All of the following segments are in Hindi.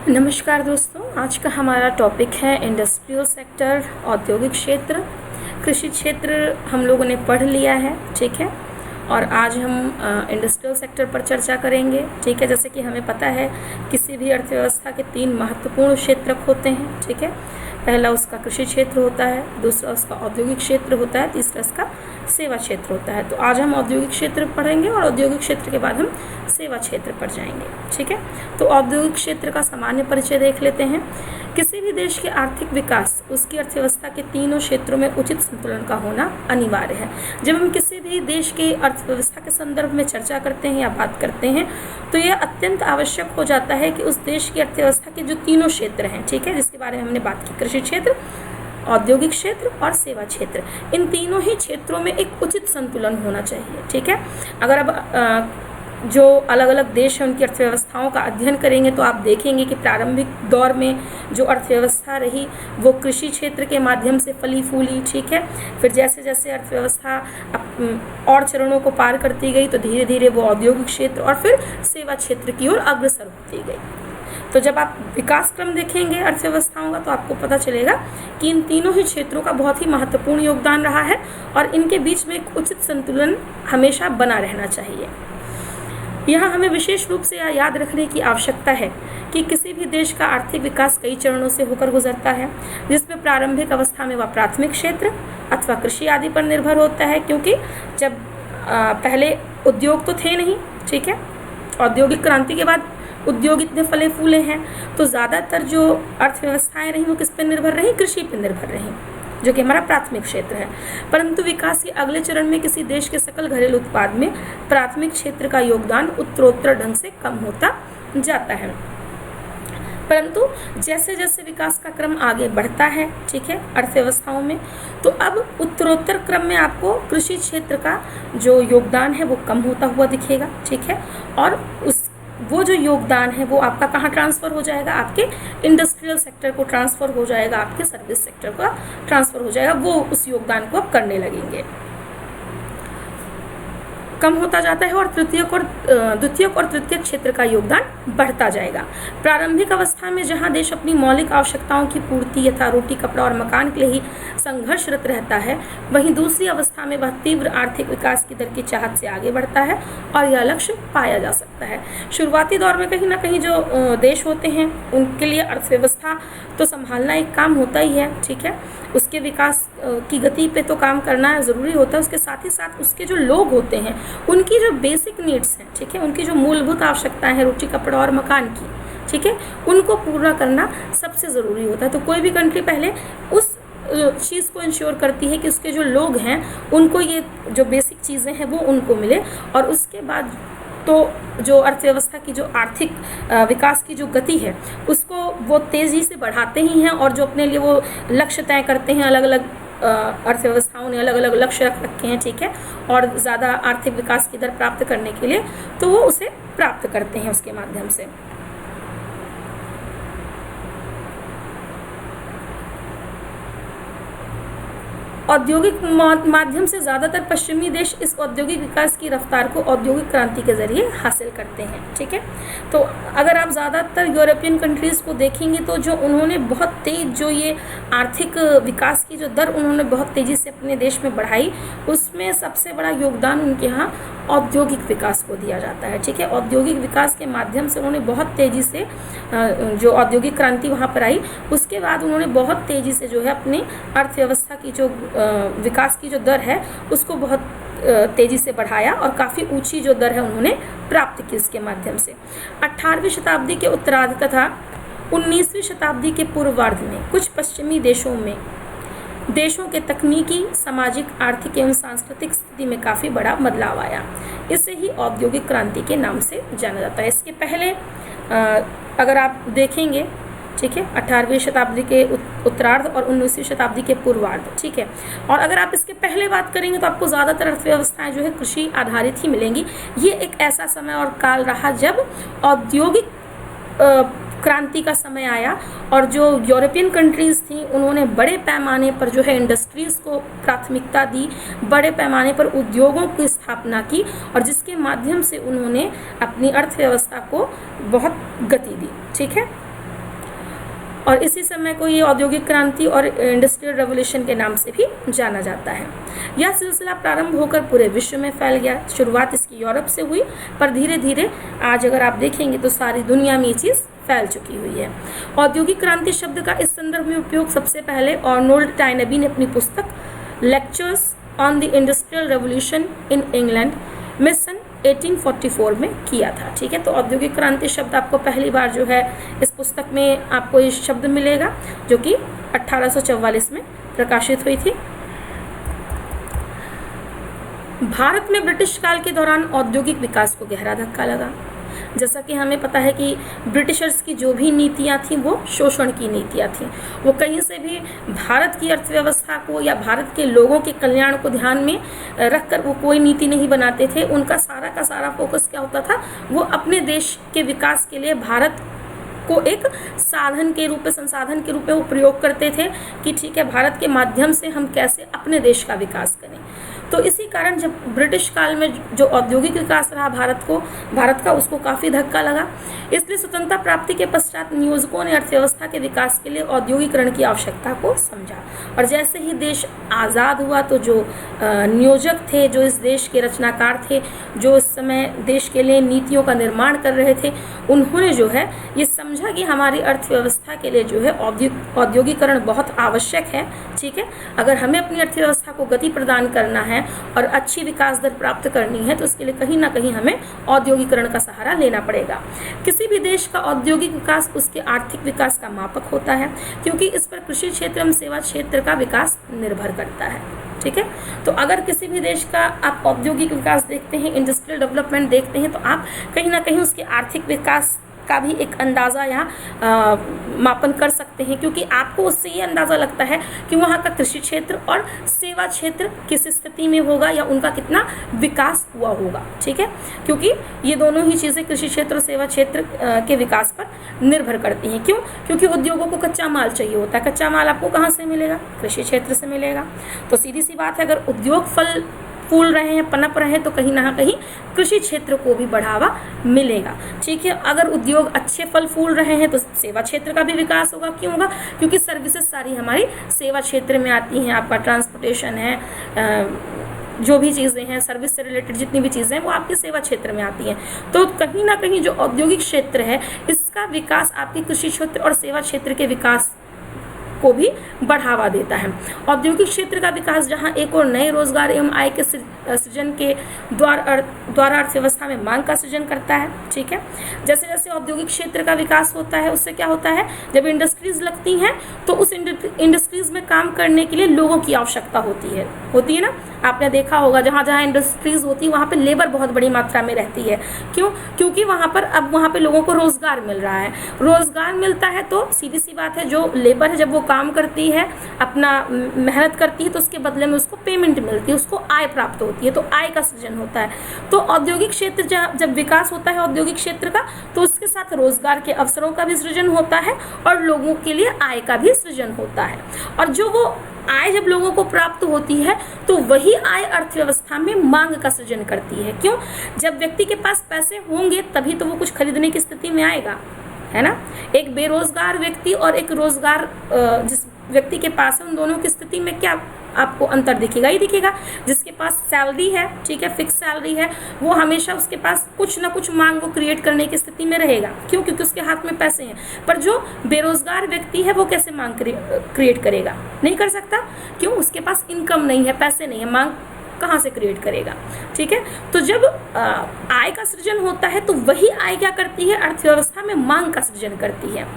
नमस्कार दोस्तों, आज का हमारा टॉपिक है इंडस्ट्रियल सेक्टर, औद्योगिक क्षेत्र। कृषि क्षेत्र हम लोगों ने पढ़ लिया है, ठीक है। और आज हम इंडस्ट्रियल सेक्टर पर चर्चा करेंगे, ठीक है। जैसे कि हमें पता है किसी भी अर्थव्यवस्था के 3 महत्वपूर्ण क्षेत्र होते हैं, ठीक है। पहला उसका कृषि क्षेत्र होता है, दूसरा उसका औद्योगिक क्षेत्र होता है, तीसरा इसका सेवा क्षेत्र होता है। तो आज हम औद्योगिक क्षेत्र पढ़ेंगे और औद्योगिक क्षेत्र के बाद हम सेवा क्षेत्र पर जाएंगे, ठीक है। तो औद्योगिक क्षेत्र का सामान्य परिचय देख लेते हैं। किसी भी देश के आर्थिक विकास उसकी अर्थव्यवस्था के तीनों क्षेत्रों में उचित संतुलन का होना अनिवार्य है। जब हम किसी भी देश के अर्थव्यवस्था के संदर्भ में चर्चा करते हैं या बात करते हैं तो यह अत्यंत आवश्यक हो जाता है कि उस देश की अर्थव्यवस्था के जो तीनों क्षेत्र हैं, ठीक है, जिसके बारे में हमने बात की, कृषि क्षेत्र, औद्योगिक क्षेत्र और सेवा क्षेत्र, इन तीनों ही क्षेत्रों में एक उचित संतुलन होना चाहिए, ठीक है। अगर अब जो अलग अलग देश हैं उनकी अर्थव्यवस्थाओं का अध्ययन करेंगे तो आप देखेंगे कि प्रारंभिक दौर में जो अर्थव्यवस्था रही वो कृषि क्षेत्र के माध्यम से फली फूली, ठीक है। फिर जैसे जैसे अर्थव्यवस्था और चरणों को पार करती गई तो धीरे धीरे वो औद्योगिक क्षेत्र और फिर सेवा क्षेत्र की ओर अग्रसर होती गई। तो जब आप विकास क्रम देखेंगे अर्थव्यवस्थाओं का तो आपको पता चलेगा कि इन तीनों ही क्षेत्रों का बहुत ही महत्वपूर्ण योगदान रहा है और इनके बीच में एक उचित संतुलन हमेशा बना रहना चाहिए। यहाँ हमें विशेष रूप से याद रखने की आवश्यकता है कि किसी भी देश का आर्थिक विकास कई चरणों से होकर गुजरता है, जिसमें प्रारंभिक अवस्था में वह प्राथमिक क्षेत्र अथवा कृषि आदि पर निर्भर होता है, क्योंकि जब पहले उद्योग तो थे नहीं, ठीक है। औद्योगिक क्रांति के बाद उद्योग इतने फले फूले हैं तो ज़्यादातर जो अर्थव्यवस्थाएं रहीं वो किस पर निर्भर रहीं? कृषि पर निर्भर रहीं, जो कि हमारा प्राथमिक क्षेत्र है। परंतु विकास के अगले चरण में किसी देश के सकल घरेलू उत्पाद में प्राथमिक क्षेत्र का योगदान उत्तरोत्तर ढंग से कम होता जाता है। परंतु जैसे जैसे विकास का क्रम आगे बढ़ता है, ठीक है, अर्थव्यवस्थाओं में, तो अब उत्तरोत्तर क्रम में आपको कृषि क्षेत्र का जो योगदान है वो कम होता हुआ दिखेगा, ठीक है। और वो जो योगदान है वो आपका कहाँ ट्रांसफ़र हो जाएगा? आपके इंडस्ट्रियल सेक्टर को ट्रांसफ़र हो जाएगा, आपके सर्विस सेक्टर का ट्रांसफ़र हो जाएगा। वो उस योगदान को अब करने लगेंगे, कम होता जाता है और द्वितीयक और तृतीयक क्षेत्र का योगदान बढ़ता जाएगा। प्रारंभिक अवस्था में जहां देश अपनी मौलिक आवश्यकताओं की पूर्ति यथा रोटी, कपड़ा और मकान के लिए ही संघर्षरत रहता है, वहीं दूसरी अवस्था में वह तीव्र आर्थिक विकास की दर की चाहत से आगे बढ़ता है और यह लक्ष्य पाया जा सकता है। शुरुआती दौर में कहीं ना कहीं जो देश होते हैं उनके लिए अर्थव्यवस्था तो संभालना एक काम होता ही है, ठीक है। उसके विकास की गति पे तो काम करना ज़रूरी होता है, उसके साथ ही साथ उसके जो लोग होते हैं उनकी जो बेसिक नीड्स हैं, ठीक है, उनकी जो मूलभूत आवश्यकताएं हैं रोटी, कपड़ा और मकान की, ठीक है, उनको पूरा करना सबसे ज़रूरी होता है। तो कोई भी कंट्री पहले उस चीज़ को इंश्योर करती है कि उसके जो लोग हैं उनको ये जो बेसिक चीज़ें हैं वो उनको मिले, और उसके बाद तो जो अर्थव्यवस्था की जो आर्थिक विकास की जो गति है उसको वो तेज़ी से बढ़ाते ही हैं। और जो अपने लिए वो लक्ष्य तय करते हैं, अलग अलग अर्थव्यवस्थाओं ने अलग अलग लक्ष्य रख रखे हैं, ठीक है, और ज़्यादा आर्थिक विकास की दर प्राप्त करने के लिए तो वो उसे प्राप्त करते हैं उसके माध्यम से। औद्योगिक माध्यम से ज़्यादातर पश्चिमी देश इस औद्योगिक विकास की रफ्तार को औद्योगिक क्रांति के ज़रिए हासिल करते हैं, ठीक है। तो अगर आप ज़्यादातर यूरोपियन कंट्रीज़ को देखेंगे तो जो उन्होंने बहुत तेज़ जो ये आर्थिक विकास की जो दर उन्होंने बहुत तेज़ी से अपने देश में बढ़ाई, उसमें सबसे बड़ा योगदान उनके यहाँ औद्योगिक विकास को दिया जाता है, ठीक है। औद्योगिक विकास के माध्यम से उन्होंने बहुत तेज़ी से जो औद्योगिक क्रांति वहाँ पर आई उसके बाद उन्होंने बहुत तेज़ी से जो है अपनी अर्थव्यवस्था की जो विकास की जो दर है उसको बहुत तेज़ी से बढ़ाया और काफ़ी ऊंची जो दर है उन्होंने प्राप्त की इसके माध्यम से। 18वीं शताब्दी के उत्तरार्ध तथा 19वीं शताब्दी के पूर्वार्ध में कुछ पश्चिमी देशों के तकनीकी, सामाजिक, आर्थिक एवं सांस्कृतिक स्थिति में काफ़ी बड़ा बदलाव आया। इसे ही औद्योगिक क्रांति के नाम से जाना जाता है। इसके पहले अगर आप देखेंगे, ठीक है, 18वीं शताब्दी के उत्तरार्ध और 19वीं शताब्दी के पूर्वार्ध, ठीक है। और अगर आप इसके पहले बात करेंगे तो आपको ज़्यादातर अर्थव्यवस्थाएं जो है कृषि आधारित ही मिलेंगी। ये एक ऐसा समय और काल रहा जब औद्योगिक क्रांति का समय आया और जो यूरोपियन कंट्रीज़ थी उन्होंने बड़े पैमाने पर जो है इंडस्ट्रीज़ को प्राथमिकता दी, बड़े पैमाने पर उद्योगों की स्थापना की और जिसके माध्यम से उन्होंने अपनी अर्थव्यवस्था को बहुत गति दी, ठीक है। और इसी समय को ये औद्योगिक क्रांति और इंडस्ट्रियल रेवोल्यूशन के नाम से भी जाना जाता है। यह सिलसिला प्रारंभ होकर पूरे विश्व में फैल गया। शुरुआत इसकी यूरोप से हुई, पर धीरे धीरे आज अगर आप देखेंगे तो सारी दुनिया में ये चीज़ फैल चुकी हुई है। औद्योगिक क्रांति शब्द का इस संदर्भ में उपयोग सबसे पहले आर्नोल्ड टाइनबी ने अपनी पुस्तक lectures on the industrial revolution in England में सन 1844 में किया था। ठीक है, तो औद्योगिक क्रांति शब्द आपको पहली बार जो है इस पुस्तक में आपको ये शब्द मिलेगा, जो कि 1844 में प्रकाशित हुई थी। भारत में ब्रिटिश काल के दौरान औद्योगिक विकास को गहरा धक्का लगा। जैसा कि हमें पता है कि ब्रिटिशर्स की जो भी नीतियां थीं वो शोषण की नीतियां थीं। वो कहीं से भी भारत की अर्थव्यवस्था को या भारत के लोगों के कल्याण को ध्यान में रखकर वो कोई नीति नहीं बनाते थे। उनका सारा का सारा फोकस क्या होता था, वो अपने देश के विकास के लिए भारत को एक साधन के रूप में, संसाधन के रूप में वो प्रयोग करते थे कि ठीक है, भारत के माध्यम से हम कैसे अपने देश का विकास करें। तो इसी कारण जब ब्रिटिश काल में जो औद्योगिक विकास रहा भारत का उसको काफ़ी धक्का लगा। इसलिए स्वतंत्रता प्राप्ति के पश्चात नियोजकों ने अर्थव्यवस्था के विकास के लिए औद्योगिकरण की आवश्यकता को समझा। और जैसे ही देश आज़ाद हुआ तो जो नियोजक थे, जो इस देश के रचनाकार थे, जो इस समय देश के लिए नीतियों का निर्माण कर रहे थे, उन्होंने जो है ये समझा कि हमारी अर्थव्यवस्था के लिए जो है औद्योगिकरण बहुत आवश्यक है। ठीक है, अगर हमें अपनी अर्थव्यवस्था को गति प्रदान करना है और अच्छी विकास दर प्राप्त करनी है तो इसके लिए कहीं ना कहीं हमें औद्योगिकरण का सहारा लेना पड़ेगा। किसी भी देश का औद्योगिक विकास उसके आर्थिक विकास का मापक होता है, क्योंकि इस पर कृषि क्षेत्र एवं सेवा क्षेत्र का विकास निर्भर करता है। ठीक है, तो अगर किसी भी देश का आप औद्योगिक विकास देखते हैं, इंडस्ट्रियल डेवलपमेंट देखते हैं, तो आप कहीं ना कहीं उसके आर्थिक विकास का भी एक अंदाज़ा यहाँ मापन कर सकते हैं, क्योंकि आपको उससे ये अंदाज़ा लगता है कि वहाँ का कृषि क्षेत्र और सेवा क्षेत्र किस स्थिति में होगा या उनका कितना विकास हुआ होगा। ठीक है, क्योंकि ये दोनों ही चीज़ें कृषि क्षेत्र और सेवा क्षेत्र के विकास पर निर्भर करती हैं। क्यों? क्योंकि उद्योगों को कच्चा माल चाहिए होता है। कच्चा माल आपको कहाँ से मिलेगा? कृषि क्षेत्र से मिलेगा। तो सीधी सी बात है, अगर उद्योग फूल रहे हैं, पनप रहे हैं, तो कहीं ना कहीं कृषि क्षेत्र को भी बढ़ावा मिलेगा। ठीक है, अगर उद्योग अच्छे फल फूल रहे हैं तो सेवा क्षेत्र का भी विकास होगा। क्यों होगा? क्योंकि सर्विसेज सारी हमारी सेवा क्षेत्र में आती हैं। आपका ट्रांसपोर्टेशन है, जो भी चीज़ें हैं, सर्विस से रिलेटेड जितनी भी चीज़ें हैं वो आपके सेवा क्षेत्र में आती हैं। तो कहीं ना कहीं जो औद्योगिक क्षेत्र है इसका विकास आपके कृषि क्षेत्र और सेवा क्षेत्र के विकास को भी बढ़ावा देता है। औद्योगिक क्षेत्र का विकास जहां एक और नए रोजगार एवं आय के सृजन के द्वारा अर्थव्यवस्था में मांग का सृजन करता है। ठीक है, जैसे जैसे औद्योगिक क्षेत्र का विकास होता है उससे क्या होता है, जब इंडस्ट्रीज लगती हैं तो उस इंडस्ट्रीज में काम करने के लिए लोगों की आवश्यकता होती है ना। आपने देखा होगा जहाँ जहाँ इंडस्ट्रीज होती है वहाँ पे लेबर बहुत बड़ी मात्रा में रहती है। क्यों? क्योंकि वहाँ पर अब वहाँ पे लोगों को रोजगार मिल रहा है। रोजगार मिलता है तो सीधी सी बात है, जो लेबर है जब वो काम करती है, अपना मेहनत करती है, तो उसके बदले में उसको पेमेंट मिलती है, उसको आय प्राप्त होती है, तो आय का सृजन होता है। तो औद्योगिक क्षेत्र जब विकास होता है औद्योगिक क्षेत्र का, तो उसके साथ रोजगार के अवसरों का भी सृजन होता है और लोगों के लिए आय का भी सृजन होता है। और जो वो आय जब लोगों को प्राप्त होती है तो वही आय अर्थव्यवस्था में मांग का सृजन करती है। क्यों? जब व्यक्ति के पास पैसे होंगे तभी तो वो कुछ खरीदने की स्थिति में आएगा, है ना। एक बेरोजगार व्यक्ति और एक रोजगार जिस व्यक्ति के पास है, उन दोनों की स्थिति में क्या आपको अंतर दिखेगा ही दिखेगा। जिसके पास सैलरी है, ठीक है, फिक्स सैलरी है, वो हमेशा उसके पास कुछ ना कुछ मांग वो क्रिएट करने की स्थिति में रहेगा। क्यों? क्योंकि उसके हाथ में पैसे हैं। पर जो बेरोजगार व्यक्ति है वो कैसे मांग क्रिएट करेगा? नहीं कर सकता। क्यों? उसके पास इनकम नहीं है, पैसे नहीं है, मांग कहाँ से क्रिएट करेगा? ठीक है, तो जब आय का सृजन होता है तो वही आय क्या करती है, अर्थव्यवस्था में मांग का सृजन करती है।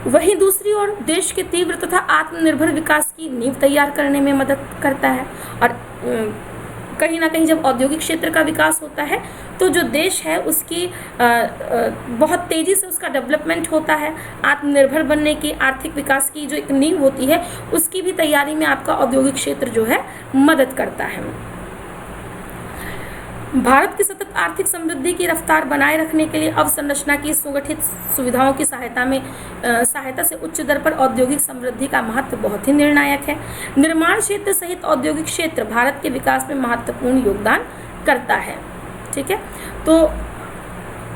वहीं दूसरी ओर देश के तीव्र तथा आत्मनिर्भर विकास की नींव तैयार करने में मदद करता है। और कहीं ना कहीं जब औद्योगिक क्षेत्र का विकास होता है तो जो देश है उसकी बहुत तेज़ी से उसका डेवलपमेंट होता है। आत्मनिर्भर बनने की, आर्थिक विकास की जो एक नींव होती है उसकी भी तैयारी में आपका औद्योगिक क्षेत्र जो है मदद करता है। भारत की सतत आर्थिक समृद्धि की रफ्तार बनाए रखने के लिए अवसंरचना की सुगठित सुविधाओं की सहायता से उच्च दर पर औद्योगिक समृद्धि का महत्व बहुत ही निर्णायक है। निर्माण क्षेत्र सहित औद्योगिक क्षेत्र भारत के विकास में महत्वपूर्ण योगदान करता है। ठीक है, तो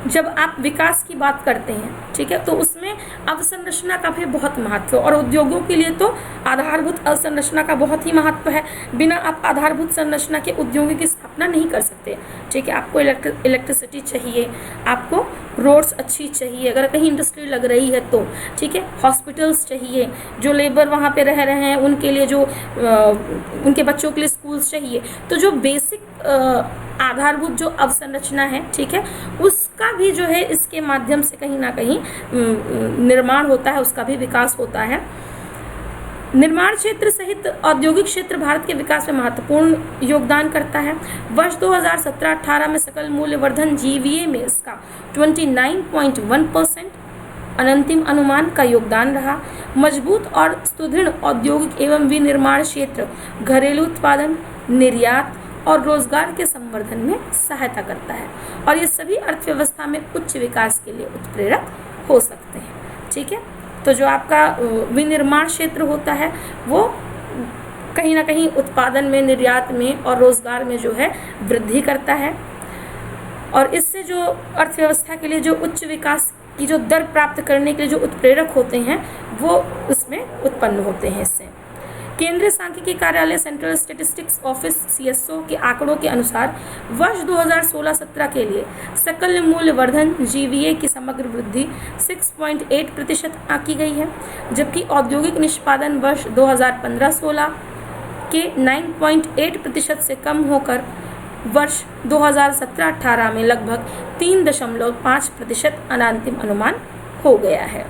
जब आप विकास की बात करते हैं, ठीक है, तो उसमें अवसंरचना का भी बहुत महत्व है और उद्योगों के लिए तो आधारभूत अवसंरचना का बहुत ही महत्व है। बिना आप आधारभूत संरचना के उद्योगों की स्थापना नहीं कर सकते, ठीक है। आपको इलेक्ट्रिसिटी चाहिए, आपको रोड्स अच्छी चाहिए अगर कहीं इंडस्ट्री लग रही है तो, ठीक है। हॉस्पिटल्स चाहिए, जो लेबर वहाँ पे रह रहे हैं उनके लिए, जो उनके बच्चों के लिए स्कूल्स चाहिए। तो जो बेसिक आधारभूत जो अवसंरचना है, ठीक है, उसका भी जो है इसके माध्यम से कहीं ना कहीं निर्माण होता है, उसका भी विकास होता है। निर्माण क्षेत्र सहित औद्योगिक क्षेत्र भारत के विकास में महत्वपूर्ण योगदान करता है। वर्ष 2017-18 में सकल मूल्य वर्धन जीवीए में इसका 29.1% अनंतिम अनुमान का योगदान रहा। मजबूत और सुदृढ़ औद्योगिक एवं विनिर्माण क्षेत्र घरेलू उत्पादन, निर्यात और रोजगार के संवर्धन में सहायता करता है और ये सभी अर्थव्यवस्था में उच्च विकास के लिए उत्प्रेरक हो सकते हैं, ठीक है। तो जो आपका विनिर्माण क्षेत्र होता है वो कहीं ना कहीं उत्पादन में, निर्यात में और रोजगार में जो है वृद्धि करता है और इससे जो अर्थव्यवस्था के लिए जो उच्च विकास की जो दर प्राप्त करने के लिए जो उत्प्रेरक होते हैं वो इसमें उत्पन्न होते हैं। इससे केंद्रीय सांख्यिकी कार्यालय सेंट्रल स्टैटिस्टिक्स ऑफिस सीएसओ के आंकड़ों के अनुसार वर्ष 2016-17 के लिए सकल मूल्य वर्धन जीवीए की समग्र वृद्धि 6.8% आंकी गई है, जबकि औद्योगिक निष्पादन वर्ष 2015-16 के 9.8% से कम होकर वर्ष 2017-18 में लगभग 3.5% अनंतिम अनुमान हो गया है।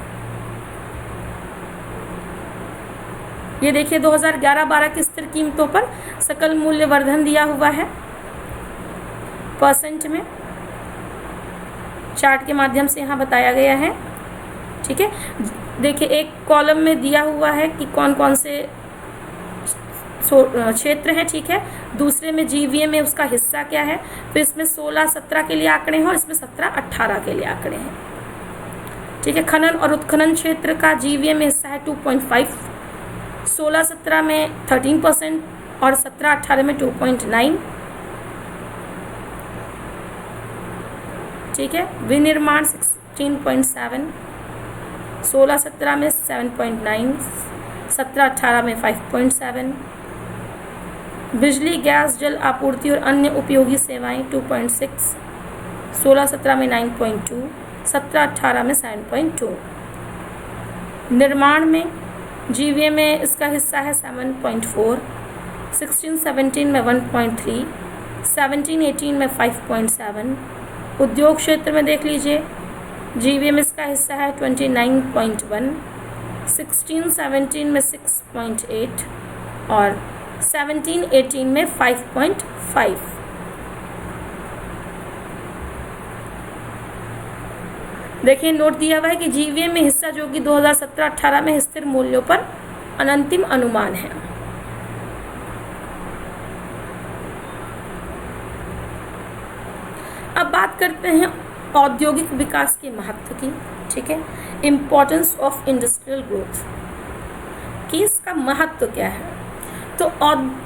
ये देखिए 2011-12 की स्थिर कीमतों पर सकल मूल्य वर्धन दिया हुआ है परसेंट में, चार्ट के माध्यम से यहाँ बताया गया है, ठीक है। देखिए एक कॉलम में दिया हुआ है कि कौन कौन से क्षेत्र हैं, ठीक है। दूसरे में जीवीए में उसका हिस्सा क्या है, फिर इसमें 16-17 के लिए आंकड़े हैं और इसमें 17-18 के लिए आंकड़े हैं, ठीक है। खनन और उत्खनन क्षेत्र का जीवीए में हिस्सा है 2.5, 16-17 में 13% और 17-18 में 2.9, ठीक है। विनिर्माण 16.7, 16-17 में 7.9, 17-18 में 5.7, बिजली, गैस, जल आपूर्ति और अन्य उपयोगी सेवाएं 2.6, 16-17 में 9.2, 17-18 में 7.2। निर्माण में जीवीए में इसका हिस्सा है 7.4, 16-17 में 1.3, 17-18 में 5.7। उद्योग क्षेत्र में देख लीजिए जीवीए में इसका हिस्सा है 29.1, 16-17 में 6.8 और 17-18 में 5.5। देखिए नोट दिया हुआ है कि जीवीए में हिस्सा जो कि 2017-18 में स्थिर मूल्यों पर अनंतिम अनुमान है। अब बात करते हैं औद्योगिक विकास के महत्व की, ठीक है। इम्पोर्टेंस ऑफ इंडस्ट्रियल ग्रोथ, कि इसका महत्व क्या है। तो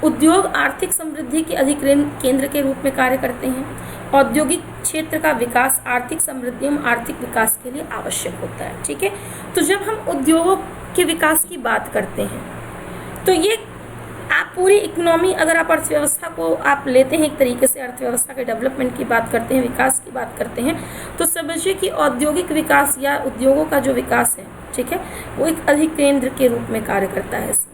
उद्योग आर्थिक समृद्धि के अधिकरण केंद्र के रूप में कार्य करते हैं। औद्योगिक क्षेत्र का विकास आर्थिक समृद्धि एवं आर्थिक विकास के लिए आवश्यक होता है, ठीक है। तो जब हम उद्योगों के विकास की बात करते हैं तो ये आप पूरी इकोनॉमी, अगर आप अर्थव्यवस्था को आप लेते हैं एक तरीके से, अर्थव्यवस्था के डेवलपमेंट की बात करते हैं, विकास की बात करते हैं, तो समझिए कि औद्योगिक विकास या उद्योगों का जो विकास है, ठीक है, वो एक अधिकेंद्र के रूप में कार्य करता है। इसमें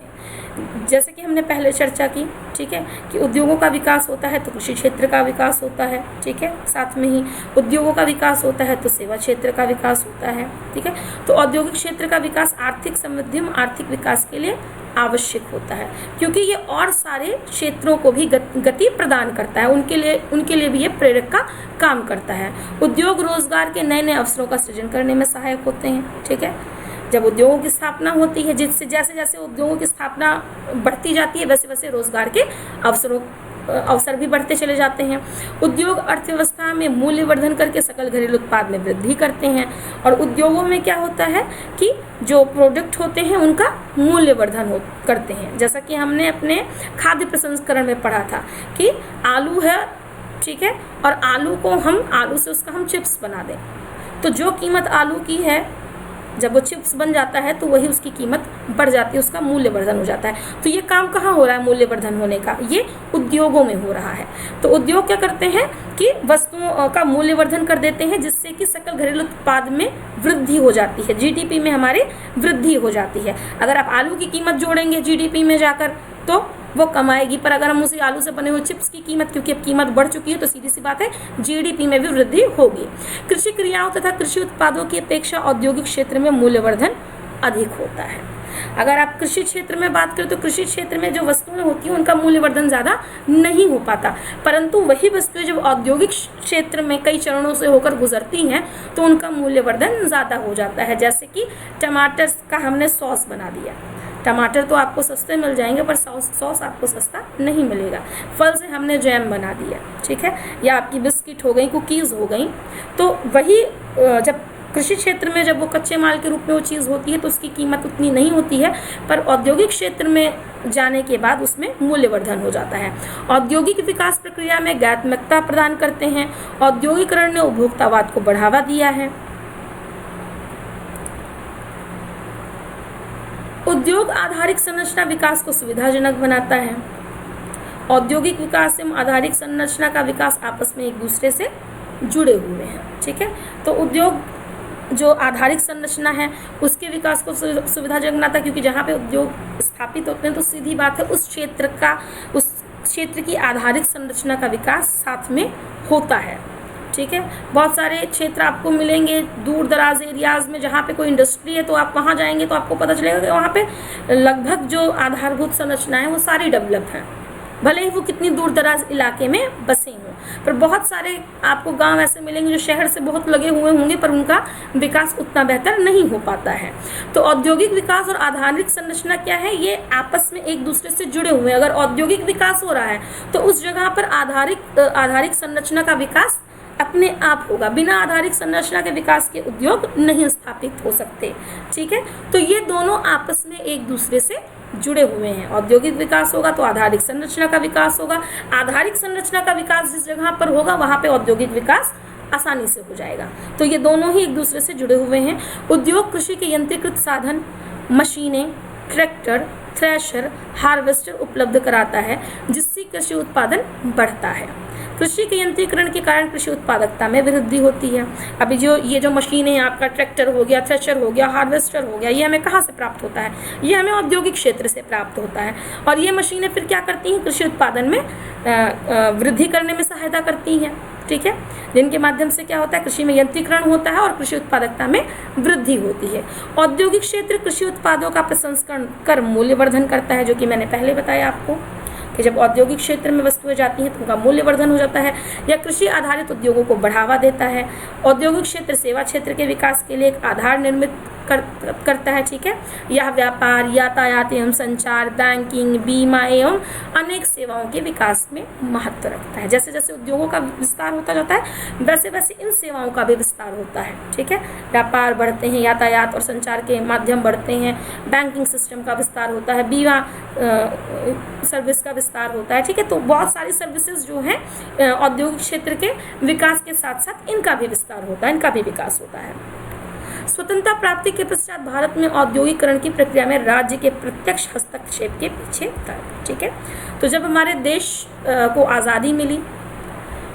जैसे कि हमने पहले चर्चा की, ठीक है, कि उद्योगों का विकास होता है तो कृषि क्षेत्र का विकास होता है, ठीक है, साथ में ही उद्योगों का विकास होता है तो सेवा क्षेत्र का विकास होता है, ठीक है। तो औद्योगिक क्षेत्र का विकास आर्थिक समृद्धि में आर्थिक विकास के लिए आवश्यक होता है, क्योंकि ये और सारे क्षेत्रों को भी गति प्रदान करता है, उनके लिए भी ये प्रेरक का काम करता है। उद्योग रोजगार के नए नए अवसरों का सृजन करने में सहायक होते हैं, ठीक है। जब उद्योगों की स्थापना होती है, जिससे जैसे जैसे उद्योगों की स्थापना बढ़ती जाती है वैसे वैसे रोजगार के अवसर भी बढ़ते चले जाते हैं। उद्योग अर्थव्यवस्था में मूल्य वर्धन करके सकल घरेलू उत्पाद में वृद्धि करते हैं और उद्योगों में क्या होता है कि जो प्रोडक्ट होते हैं उनका मूल्य वर्धन करते हैं। जैसा कि हमने अपने खाद्य प्रसंस्करण में पढ़ा था कि आलू है ठीक है, और आलू से उसका हम चिप्स बना दें, तो जो कीमत आलू की है जब वो चिप्स बन जाता है तो वही उसकी कीमत बढ़ जाती है, उसका मूल्यवर्धन हो जाता है। तो ये काम कहाँ हो रहा है मूल्यवर्धन होने का? ये उद्योगों में हो रहा है। तो उद्योग क्या करते हैं कि वस्तुओं का मूल्यवर्धन कर देते हैं, जिससे कि सकल घरेलू उत्पाद में वृद्धि हो जाती है, जीडीपी में हमारे वृद्धि हो जाती है। अगर आप आलू की कीमत जोड़ेंगे जीडीपी में जाकर तो वो कमाएगी, पर अगर हम उसी आलू से बने हुए चिप्स की कीमत, क्योंकि अब कीमत बढ़ चुकी है, तो सीधी सी बात है जीडीपी में भी वृद्धि होगी। कृषि क्रियाओं तथा कृषि उत्पादों की अपेक्षा औद्योगिक क्षेत्र में मूल्यवर्धन अधिक होता है। अगर आप कृषि क्षेत्र में बात करें तो कृषि क्षेत्र में जो वस्तुएं होती हैं उनका मूल्यवर्धन ज़्यादा नहीं हो पाता, परंतु वही वस्तुएं जब औद्योगिक क्षेत्र में कई चरणों से होकर गुजरती हैं तो उनका मूल्यवर्धन ज़्यादा हो जाता है। जैसे कि टमाटर का हमने सॉस बना दिया, टमाटर तो आपको सस्ते मिल जाएंगे पर सॉस आपको सस्ता नहीं मिलेगा। फल से हमने जैम बना दिया, ठीक है, या आपकी बिस्किट हो गई, कुकीज़ हो गई, तो वही जब कृषि क्षेत्र में जब वो कच्चे माल के रूप में वो चीज़ होती है तो उसकी कीमत उतनी नहीं होती है, पर औद्योगिक क्षेत्र में जाने के बाद उसमें मूल्यवर्धन हो जाता है। औद्योगिक विकास प्रक्रिया में गैत्मकता प्रदान करते हैं। औद्योगिकरण ने उपभोक्तावाद को बढ़ावा दिया है। उद्योग आधारित संरचना विकास को सुविधाजनक बनाता है। औद्योगिक विकास एवं आधारिक संरचना का विकास आपस में एक दूसरे से जुड़े हुए हैं, ठीक है। तो उद्योग जो आधारिक संरचना है उसके विकास को सुविधाजनक बनाता है, क्योंकि जहाँ पे उद्योग स्थापित होते हैं तो सीधी बात है उस क्षेत्र की आधारिक संरचना का विकास साथ में होता है, ठीक है। बहुत सारे क्षेत्र आपको मिलेंगे दूर दराज एरियाज़ में जहाँ पे कोई इंडस्ट्री है, तो आप वहाँ जाएंगे तो आपको पता चलेगा कि वहाँ पे लगभग जो आधारभूत संरचनाएं हैं वो सारी डेवलप हैं, भले ही वो कितनी दूर दराज इलाके में बसे हों। पर बहुत सारे आपको गांव ऐसे मिलेंगे जो शहर से बहुत लगे हुए होंगे पर उनका विकास उतना बेहतर नहीं हो पाता है। तो औद्योगिक विकास और आधारिक संरचना क्या है, ये आपस में एक दूसरे से जुड़े हुए हैं। अगर औद्योगिक विकास हो रहा है तो उस जगह पर आधारिक संरचना का विकास अपने आप होगा। बिना आधारिक संरचना के विकास के उद्योग नहीं स्थापित हो सकते, ठीक है। तो ये दोनों आपस में एक दूसरे से जुड़े हुए हैं। औद्योगिक विकास होगा तो आधारिक संरचना का विकास होगा, आधारिक संरचना का विकास जिस जगह पर होगा वहाँ पे औद्योगिक विकास आसानी से हो जाएगा। तो ये दोनों ही एक दूसरे से जुड़े हुए हैं। उद्योग कृषि के यंत्रीकृत साधन, मशीनें, ट्रैक्टर, थ्रेशर, हार्वेस्टर उपलब्ध कराता है, जिससे कृषि उत्पादन बढ़ता है। कृषि के यंत्रीकरण के कारण कृषि उत्पादकता में वृद्धि होती है। अभी ये जो मशीनें हैं, आपका ट्रैक्टर हो गया, थ्रेशर हो गया, हार्वेस्टर हो गया, ये हमें कहाँ से प्राप्त होता है? ये हमें औद्योगिक क्षेत्र से प्राप्त होता है। और ये मशीनें फिर क्या करती हैं? कृषि उत्पादन में वृद्धि करने में सहायता करती हैं, ठीक है, जिनके माध्यम से क्या होता है? कृषि में यंत्रीकरण होता है और कृषि उत्पादकता में वृद्धि होती है। औद्योगिक क्षेत्र कृषि उत्पादों का प्रसंस्करण कर मूल्यवर्धन करता है, जो कि मैंने पहले बताया आपको कि जब औद्योगिक क्षेत्र में वस्तुएं जाती हैं तो उनका मूल्यवर्धन हो जाता है, या कृषि आधारित उद्योगों को बढ़ावा देता है। औद्योगिक क्षेत्र सेवा क्षेत्र के विकास के लिए एक आधार निर्मित करता है, ठीक है। यह व्यापार, यातायात एवं संचार, बैंकिंग, बीमा एवं अनेक सेवाओं के विकास में महत्व रखता है। जैसे जैसे उद्योगों का विस्तार होता जाता है वैसे वैसे इन सेवाओं का भी विस्तार होता है, ठीक है। व्यापार बढ़ते हैं, यातायात और संचार के माध्यम बढ़ते हैं, बैंकिंग सिस्टम का विस्तार होता है, बीमा सर्विस का विस्तार होता है, ठीक है। तो बहुत सारी सर्विसेज जो हैं औद्योगिक क्षेत्र के विकास के साथ साथ इनका भी विस्तार होता है, इनका भी विकास होता है। स्वतंत्रता प्राप्ति के पश्चात भारत में औद्योगिकरण की प्रक्रिया में राज्य के प्रत्यक्ष हस्तक्षेप के पीछे था, ठीक है। तो जब हमारे देश को आज़ादी मिली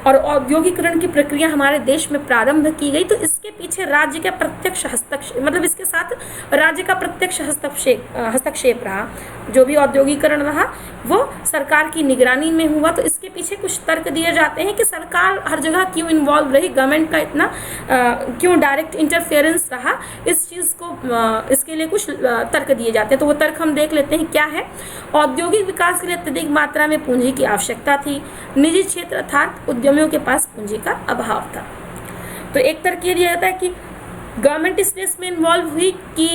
और औद्योगिकरण की प्रक्रिया हमारे देश में प्रारंभ की गई, तो इसके पीछे राज्य का प्रत्यक्ष हस्तक्षेप, मतलब इसके साथ राज्य का प्रत्यक्ष हस्तक्षेप रहा। जो भी औद्योगिकरण रहा वो सरकार की निगरानी में हुआ। तो इसके पीछे कुछ तर्क दिए जाते हैं कि सरकार हर जगह क्यों इन्वॉल्व रही, गवर्नमेंट का इतना क्यों डायरेक्ट इंटरफेरेंस रहा, इस चीज़ को इसके लिए कुछ तर्क दिए जाते हैं। तो वो तर्क हम देख लेते हैं क्या है। औद्योगिक विकास के लिए अत्यधिक मात्रा में पूंजी की आवश्यकता थी। निजी क्षेत्र अर्थात उद्यमियों के पास पूंजी का अभाव था। तो एक तर्क ये दिया जाता है कि गवर्नमेंट इस केस में इन्वॉल्व हुई कि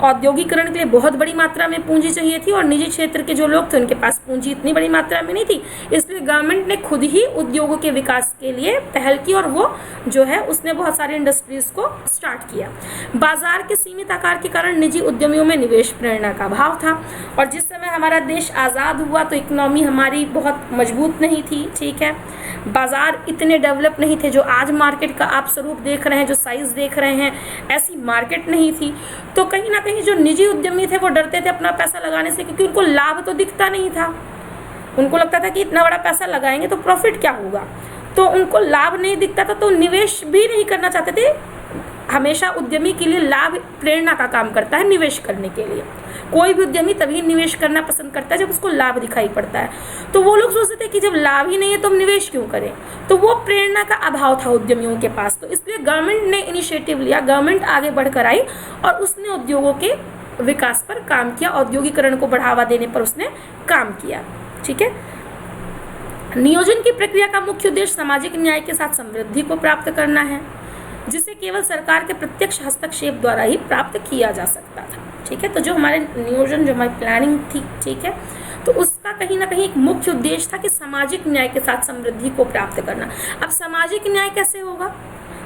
औद्योगिकरण के लिए बहुत बड़ी मात्रा में पूंजी चाहिए थी और निजी क्षेत्र के जो लोग थे उनके पास पूंजी इतनी बड़ी मात्रा में नहीं थी, इसलिए गवर्नमेंट ने खुद ही उद्योगों के विकास के लिए पहल की और वो जो है उसने बहुत सारे इंडस्ट्रीज को स्टार्ट किया। बाजार के सीमित आकार के कारण निजी उद्यमियों में निवेश प्रेरणा का अभाव था, और जिस समय हमारा देश आज़ाद हुआ तो इकोनॉमी हमारी बहुत मजबूत नहीं थी, ठीक है, बाजार इतने डेवलप नहीं थे, जो आज मार्केट का आप स्वरूप देख रहे हैं, जो साइज देख रहे हैं, ऐसी मार्केट नहीं थी। तो कहीं ना कहीं जो निजी उद्यमी थे वो डरते थे अपना पैसा लगाने से, क्योंकि उनको लाभ तो दिखता नहीं था। उनको लगता था कि इतना बड़ा पैसा लगाएंगे तो प्रॉफिट क्या होगा, तो उनको लाभ नहीं दिखता था, तो निवेश भी नहीं करना चाहते थे। हमेशा उद्यमी के लिए लाभ प्रेरणा का काम करता है निवेश करने के लिए। कोई भी उद्यमी तभी निवेश करना पसंद करता है जब उसको लाभ दिखाई पड़ता है। तो वो लोग सोचते थे कि जब लाभ ही नहीं है तो हम निवेश क्यों करें, तो वो प्रेरणा का अभाव था उद्यमियों के पास। तो इसलिए गवर्नमेंट ने इनिशिएटिव लिया, गवर्नमेंट आगे बढ़कर आई और उसने उद्योगों के विकास पर काम किया, औद्योगिकरण को बढ़ावा देने पर उसने काम किया, ठीक है। नियोजन की प्रक्रिया का मुख्य उद्देश्य सामाजिक न्याय के साथ समृद्धि को प्राप्त करना है, जिसे केवल सरकार के प्रत्यक्ष हस्तक्षेप द्वारा ही प्राप्त किया जा सकता था, ठीक है। तो जो हमारे नियोजन, जो हमारी प्लानिंग थी, ठीक है, तो उसका कहीं ना कहीं एक मुख्य उद्देश्य था कि सामाजिक न्याय के साथ समृद्धि को प्राप्त करना। अब सामाजिक न्याय कैसे होगा?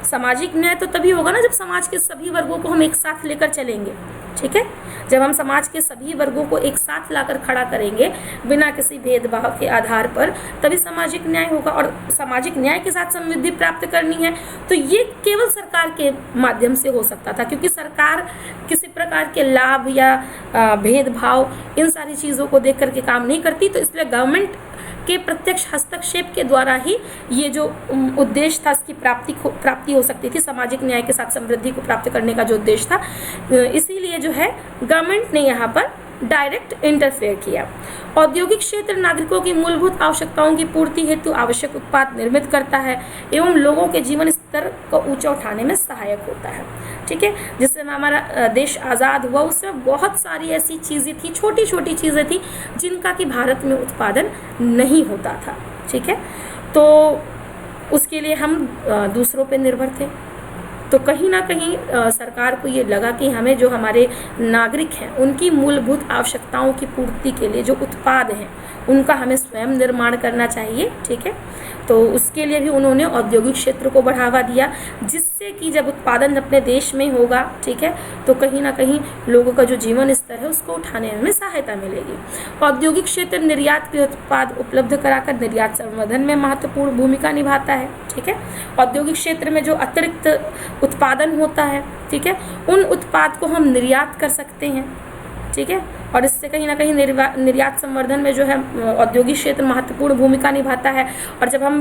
सामाजिक न्याय तो तभी होगा ना जब समाज के सभी वर्गों को हम एक साथ लेकर चलेंगे, ठीक है। जब हम समाज के सभी वर्गों को एक साथ लाकर खड़ा करेंगे बिना किसी भेदभाव के आधार पर, तभी सामाजिक न्याय होगा। और सामाजिक न्याय के साथ समृद्धि प्राप्त करनी है तो ये केवल सरकार के माध्यम से हो सकता था, क्योंकि सरकार किसी प्रकार के लाभ या भेदभाव इन सारी चीज़ों को देख करके काम नहीं करती। तो इसलिए गवर्नमेंट के प्रत्यक्ष हस्तक्षेप के द्वारा ही ये जो उद्देश्य था इसकी प्राप्ति हो सकती थी, सामाजिक न्याय के साथ समृद्धि को प्राप्त करने का जो उद्देश्य था। इसीलिए जो है गवर्नमेंट ने यहाँ पर डायरेक्ट इंटरफेयर किया। औद्योगिक क्षेत्र नागरिकों की मूलभूत आवश्यकताओं की पूर्ति हेतु आवश्यक उत्पाद निर्मित करता है एवं लोगों के जीवन स्तर को ऊंचा उठाने में सहायक होता है, ठीक है। जिससे हमारा देश आज़ाद हुआ उसमें बहुत सारी ऐसी चीज़ें थी, छोटी छोटी चीज़ें थी जिनका कि भारत में उत्पादन नहीं होता था, ठीक है। तो उसके लिए हम दूसरों पे निर्भर थे। तो कहीं ना कहीं सरकार को ये लगा कि हमें जो हमारे नागरिक हैं उनकी मूलभूत आवश्यकताओं की पूर्ति के लिए जो उत्पाद हैं उनका हमें स्वयं निर्माण करना चाहिए, ठीक है। तो उसके लिए भी उन्होंने औद्योगिक क्षेत्र को बढ़ावा दिया, जिससे कि जब उत्पादन अपने देश में होगा, ठीक है, तो कहीं ना कहीं लोगों का जो जीवन स्तर है उसको उठाने में सहायता मिलेगी। औद्योगिक क्षेत्र निर्यात के उत्पाद उपलब्ध कराकर निर्यात संवर्धन में महत्वपूर्ण भूमिका निभाता है, ठीक है। औद्योगिक क्षेत्र में जो अतिरिक्त उत्पादन होता है, ठीक है, उन उत्पाद को हम निर्यात कर सकते हैं, ठीक है। और इससे कहीं ना कहीं निर्यात संवर्धन में जो है औद्योगिक क्षेत्र महत्वपूर्ण भूमिका निभाता है। और जब हम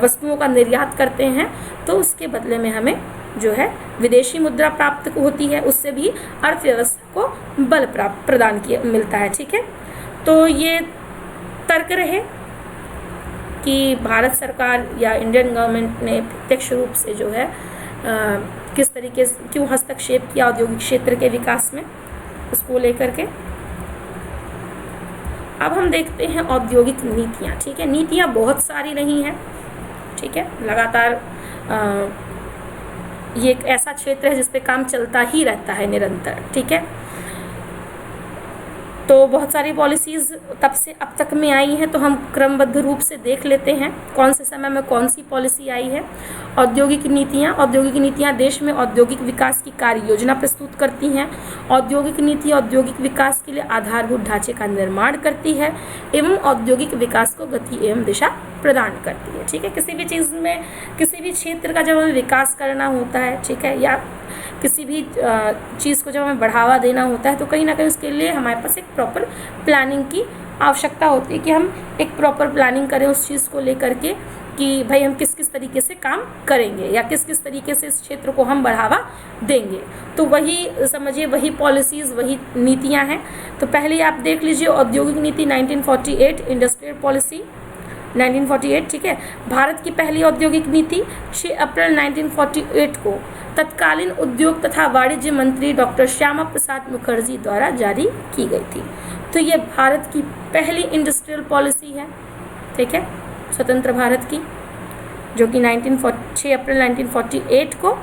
वस्तुओं का निर्यात करते हैं तो उसके बदले में हमें जो है विदेशी मुद्रा प्राप्त होती है, उससे भी अर्थव्यवस्था को बल प्रदान किया मिलता है, ठीक है। तो ये तर्क रहे कि भारत सरकार या इंडियन गवर्नमेंट ने प्रत्यक्ष रूप से जो है किस तरीके से क्यों हस्तक्षेप किया औद्योगिक क्षेत्र के विकास में, उसको लेकर के। अब हम देखते हैं औद्योगिक नीतियाँ, ठीक है। नीतियाँ बहुत सारी नहीं हैं, ठीक है। लगातार ये एक ऐसा क्षेत्र है जिस पे काम चलता ही रहता है निरंतर, ठीक है। तो बहुत सारी पॉलिसीज़ तब से अब तक में आई हैं, तो हम क्रमबद्ध रूप से देख लेते हैं कौन से समय में कौन सी पॉलिसी आई है। औद्योगिक नीतियाँ देश में औद्योगिक विकास की कार्य योजना प्रस्तुत करती हैं। औद्योगिक नीति औद्योगिक विकास के लिए आधारभूत ढांचे का निर्माण करती है एवं औद्योगिक विकास को गति एवं दिशा प्रदान करती है, ठीक है। किसी भी चीज़ में, किसी भी क्षेत्र का जब हमें विकास करना होता है, ठीक है, या किसी भी चीज़ को जब हमें बढ़ावा देना होता है तो कहीं ना कहीं उसके लिए हमारे पास एक प्रॉपर प्लानिंग की आवश्यकता होती है कि हम एक प्रॉपर प्लानिंग करें उस चीज़ को लेकर के कि भाई हम किस किस तरीके से काम करेंगे या किस किस तरीके से इस क्षेत्र को हम बढ़ावा देंगे। तो वही समझिए, वही पॉलिसीज़, वही नीतियाँ हैं। तो पहले आप देख लीजिए औद्योगिक नीति 1948, इंडस्ट्रियल पॉलिसी 1948, ठीक है। भारत की पहली औद्योगिक नीति 6 अप्रैल 1948 को तत्कालीन उद्योग तथा वाणिज्य मंत्री डॉक्टर श्यामा प्रसाद मुखर्जी द्वारा जारी की गई थी। तो ये भारत की पहली इंडस्ट्रियल पॉलिसी है, ठीक है, स्वतंत्र भारत की, जो कि 6 अप्रैल 1948 को